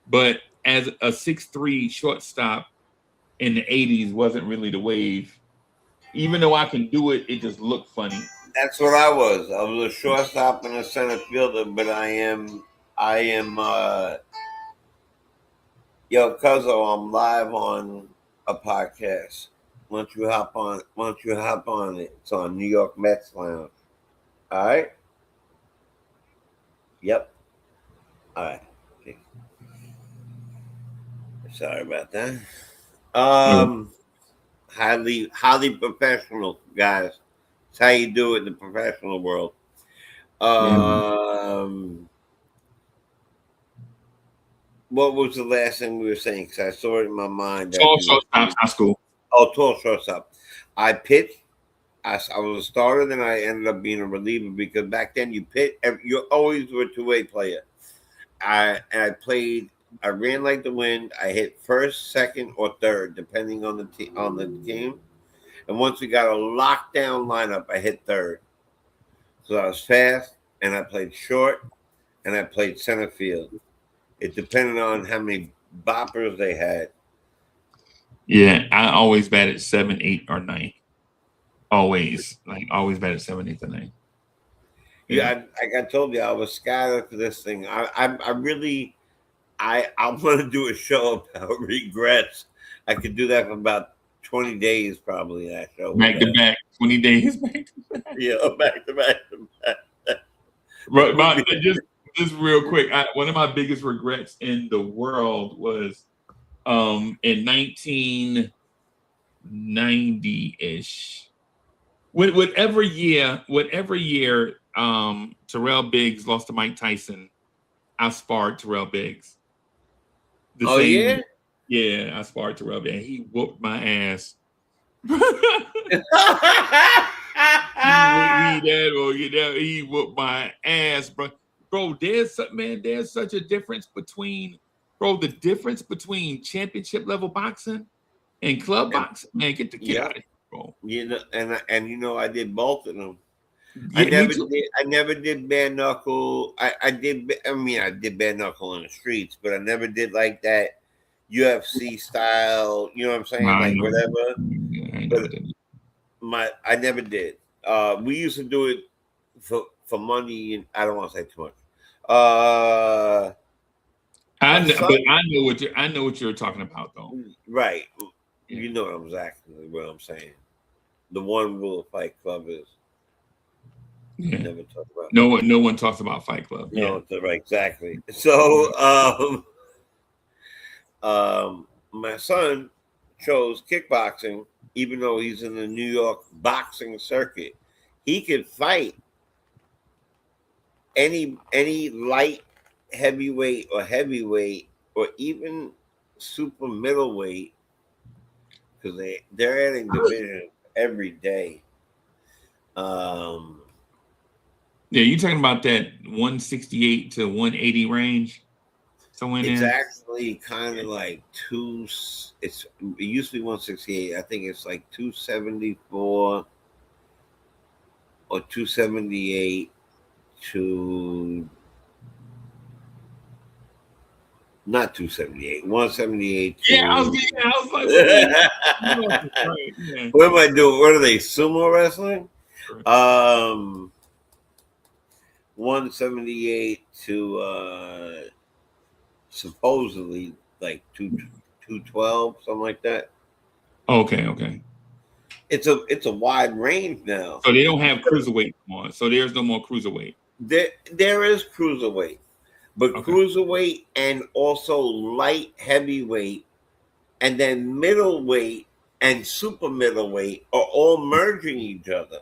A: but as a 6'3" shortstop in the 80s wasn't really the wave. Even though I can do it, it just looked funny.
B: That's what I was. I was a shortstop and a center fielder, but I am yo, Cuzzo, I'm live on a podcast. Why don't you hop on it? It's on New York Mets Lounge. All right? Yep. All right. Okay. Sorry about that. Highly professional, guys. It's how you do it in the professional world. What was the last thing we were saying? Because I saw it in my mind.
A: Tall shortstop, high school.
B: Oh, tall shortstop. I pitched. I was a starter, then I ended up being a reliever because back then you always were a two-way player. I ran like the wind. I hit first, second, or third, depending on the team. And once we got a lockdown lineup, I hit third. So I was fast, and I played short, and I played center field. It depended on how many boppers they had.
A: Yeah, I always batted 7, 8, or 9. Always batted 7, 8, or 9.
B: Yeah, I told you I was scattered for this thing. I want to do a show about regrets. I could do that for about 20 days, probably. That show
A: back to back, 20 days back to back.
B: Yeah, back to back.
A: Right, just real quick. One of my biggest regrets in the world was in 1990-ish. Whatever year Terrell Biggs lost to Mike Tyson, I sparred Terrell Biggs.
B: Yeah?
A: Yeah, I sparred Terrell Biggs. He whooped my ass. He whooped my ass, bro. Bro, there's such a difference between, the difference between championship level boxing and club boxing. Man, get out of here, bro.
B: You know, and I did both of them. I never did bare knuckle. I did bare knuckle in the streets, but I never did like that UFC style. You know what I'm saying? Like whatever. I never did. We used to do it for money, and I don't want to say too much.
A: I know what you're talking about, though.
B: Right. Yeah. You know exactly what I'm saying. The one rule of Fight Club is never talk about.
A: No one talks about Fight Club.
B: No, right, exactly. So, my son chose kickboxing even though he's in the New York boxing circuit, he could fight any light heavyweight or heavyweight or even super middleweight because they're adding division every day.
A: Yeah, you talking about that 168 to 180 range? Somewhere in
B: It's
A: there?
B: actually kind of like it used to be 168. I think it's like 274 or 278 to not 278, 178
A: Yeah,
B: to.
A: I was like, what are you? Right, yeah.
B: What am I doing? What are they? Sumo wrestling? 178 to supposedly like 212, something like that.
A: Okay.
B: It's a wide range now.
A: So they don't have cruiserweight anymore. So there's no more cruiserweight.
B: There is cruiserweight, but
A: Okay.
B: cruiserweight and also light heavyweight, and then middleweight and super middleweight are all merging each other.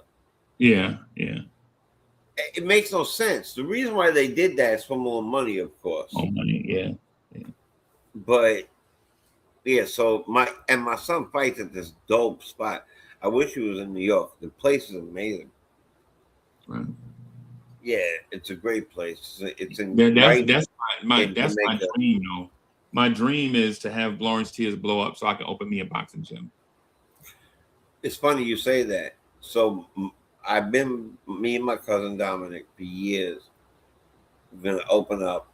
A: Yeah.
B: It makes no sense. The reason why they did that is for more money, of course.
A: More money, yeah.
B: But yeah, so my son fights at this dope spot. I wish he was in New York. The place is amazing.
A: Right.
B: Yeah, it's a great place. It's in
A: That's my
B: in
A: that's my
B: Jamaica.
A: dream, though. My dream is to have Lawrence Tears blow up so I can open me a boxing gym.
B: It's funny you say that. So I've been me and my cousin Dominic for years. We're gonna open up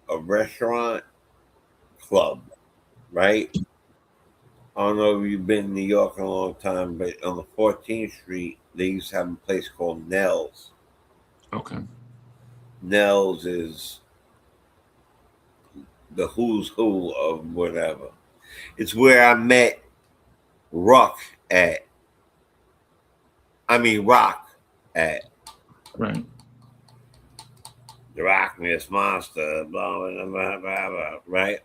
B: a restaurant club, right? I don't know if you've been in New York in a long time, but on the 14th Street, they used to have a place called Nell's.
A: Okay.
B: Nell's is the who's who of whatever. It's where I met Rock at. Rock at.
A: Right.
B: The Rockness Monster, blah, blah, blah, blah, blah, right?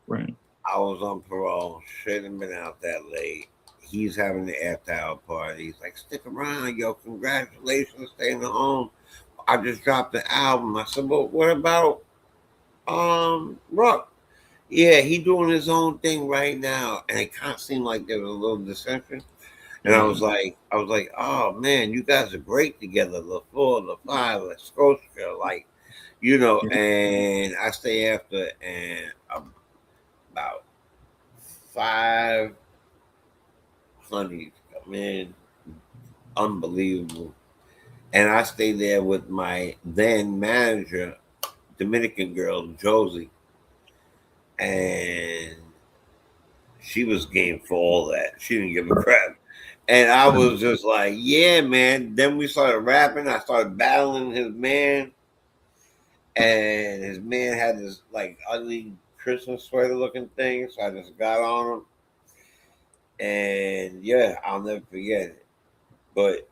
A: Right.
B: I was on parole, shouldn't have been out that late. He's having the after hour party. He's like, stick around, yo, congratulations, staying home. I just dropped the album. I said, well, what about Rock? Yeah, he doing his own thing right now. And it kind of seemed like there was a little dissension. And I was like, oh man, you guys are great together. The 4, the 5, the Scotia, like, and I stay after and about 5 honeys come in, unbelievable. And I stayed there with my then manager, Dominican girl, Josie. And she was game for all that. She didn't give a crap. And I was just like, yeah, man. Then we started rapping. I started battling his man. And his man had this like ugly Christmas sweater looking thing. So I just got on him. And yeah, I'll never forget it. But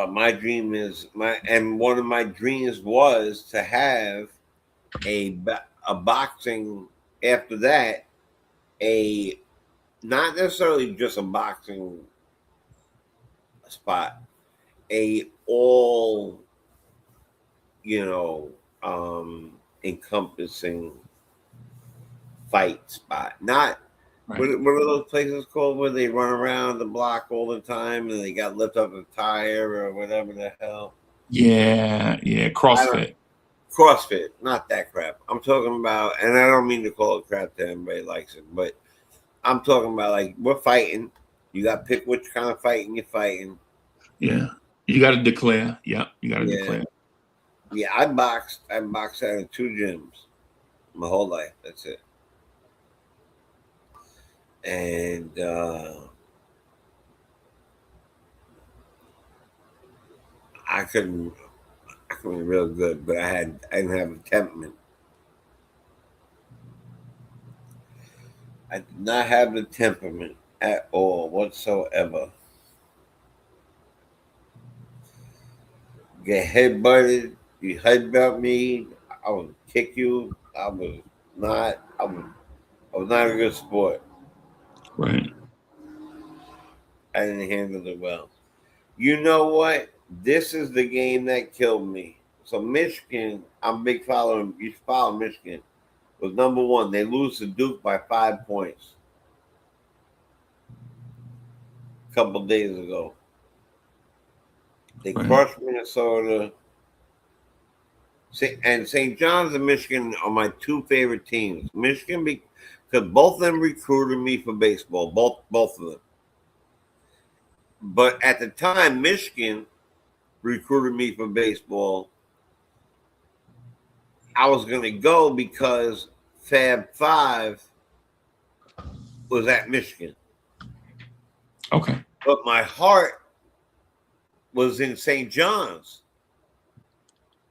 B: my dream is one of my dreams was to have a boxing after that, not necessarily just a boxing spot, a all encompassing fight spot. Not what are those places called where they run around the block all the time and they got lift up a tire or whatever the hell?
A: Yeah, CrossFit.
B: CrossFit, not that crap. I'm talking about, and I don't mean to call it crap that everybody likes it, but I'm talking about like we're fighting. You got to pick which kind of fighting you're fighting.
A: Yeah, you got to declare. Yeah, you got to declare.
B: Yeah, I boxed out of 2 gyms my whole life. That's it. And I couldn't be real good, but I didn't have a temperament. I did not have the temperament at all whatsoever. Get headbutted, you headbutt me, I would kick you. I was I was not a good sport.
A: Right.
B: I didn't handle it well. You know what? This is the game that killed me. So Michigan, I'm a big follower. You follow Michigan. Was number one. They lose to Duke by 5 points a couple days ago. They
A: Right.
B: crushed Minnesota. And St. John's and Michigan are my two favorite teams. Michigan, because both of them recruited me for baseball, both of them. But at the time, Michigan recruited me for baseball. I was going to go because Fab Five was at Michigan.
A: Okay.
B: But my heart was in St. John's.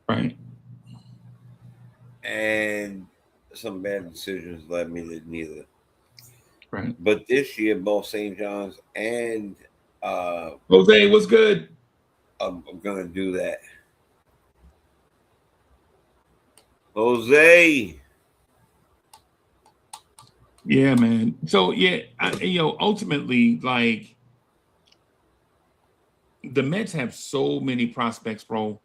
A: Right.
B: And some bad decisions led me to neither.
A: Right.
B: But this year, both St. John's and
A: Jose, what's good?
B: I'm going to do that. Jose.
A: Yeah, man. So yeah, ultimately, like the Mets have so many prospects, bro.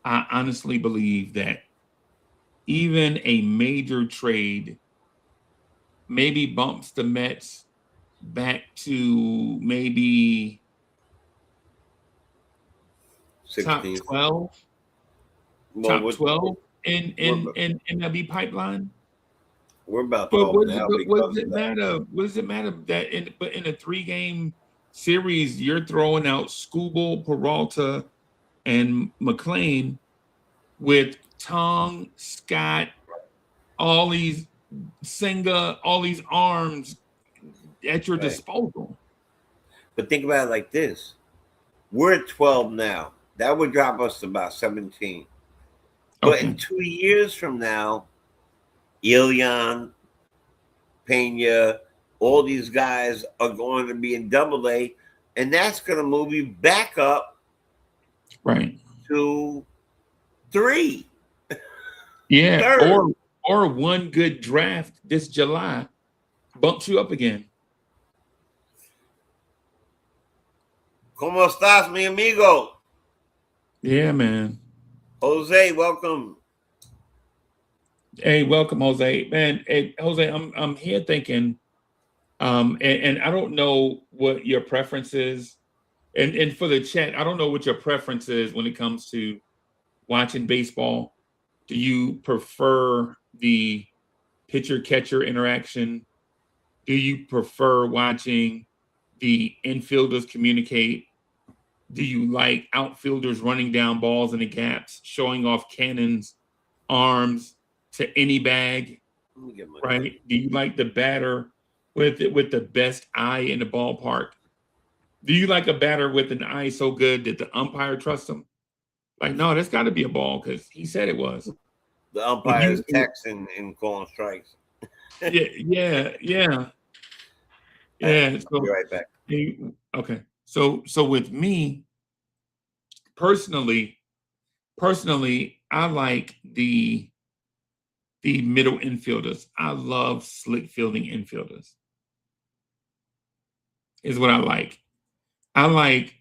A: I honestly believe that even a major trade maybe bumps the Mets back to maybe top
B: 16th.
A: 12,
B: Well,
A: top 12 in
B: we're,
A: MLB pipeline.
B: we're about
A: But
B: 12 now
A: what
B: because
A: does
B: of
A: it
B: that.
A: matter? What does it matter that in a 3-game series you're throwing out Skubal, Peralta, and McLean with Tong, Scott, all these Senga, all these arms at your
B: Right.
A: disposal.
B: But think about it like this. We're at 12 now. That would drop us to about 17. But in
A: Okay.
B: 2 years from now, Ilion, Pena, all these guys are going to be in Double A, and that's going to move you back up
A: Right.
B: to 3.
A: Yeah.
B: Third.
A: Or one good draft this July bumps you up again.
B: ¿Cómo estás, mi amigo?
A: Yeah, man.
B: Jose, welcome.
A: Hey, welcome, Jose. Man, hey, Jose, I'm here thinking, and I don't know what your preference is. And for the chat, I don't know what your preference is when it comes to watching baseball. Do you prefer the pitcher catcher interaction? Do you prefer watching the infielders communicate? Do you like outfielders running down balls in the gaps, showing off cannons, arms to any bag?
B: Let me get my
A: Right?
B: cookie.
A: Do you like the batter with the best eye in the ballpark? Do you like a batter with an eye so good that the umpire trusts him? Like, no, that's got to be a ball because he said it was.
B: The
A: Would
B: umpire is
A: you?
B: texting and calling strikes.
A: Yeah.
B: I'll be
A: So,
B: right back.
A: okay. So with me personally, I like the middle infielders. I love slick fielding infielders. Is what I like. I like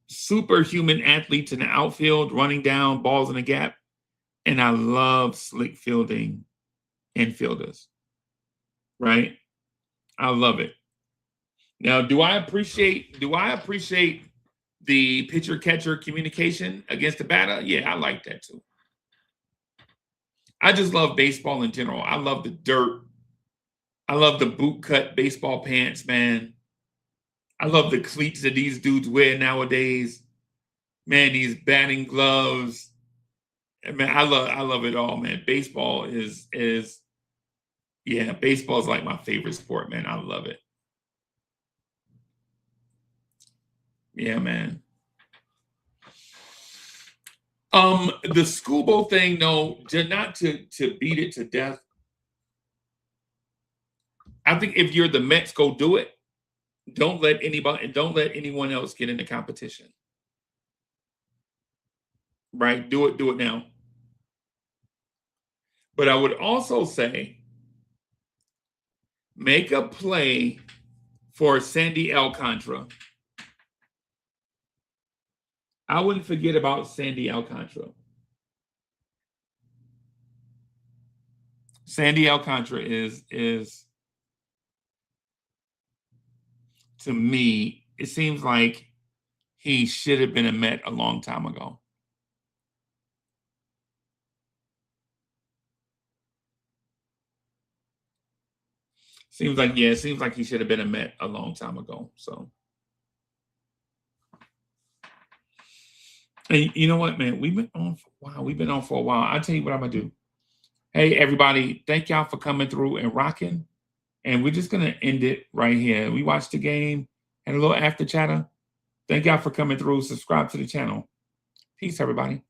A: superhuman athletes in the outfield running down balls in the gap, and I love slick fielding infielders. Right? I love it. Now, do I appreciate the pitcher catcher communication against the batter? Yeah, I like that too. I just love baseball in general. I love the dirt. I love the boot cut baseball pants, man. I love the cleats that these dudes wear nowadays. Man, these batting gloves. Man, I love it all, man. Baseball is yeah, baseball is like my favorite sport, man. I love it. Yeah, man. The Scoobo thing, no, not to beat it to death. I think if you're the Mets, go do it. Don't let anyone else get in the competition. Right? Do it now. But I would also say Make a play for Sandy Alcantara. I wouldn't forget about Sandy Alcantara. Sandy Alcantara is to me, it seems like he should have been a Met a long time ago. Seems like he should have been a Met a long time ago. So, and you know what, man? We've been on for a while. We've been on for a while. I'll tell you what I'm gonna do. Hey, everybody, thank y'all for coming through and rocking. And we're just gonna end it right here. We watched the game and a little after chatter. Thank y'all for coming through. Subscribe to the channel. Peace, everybody.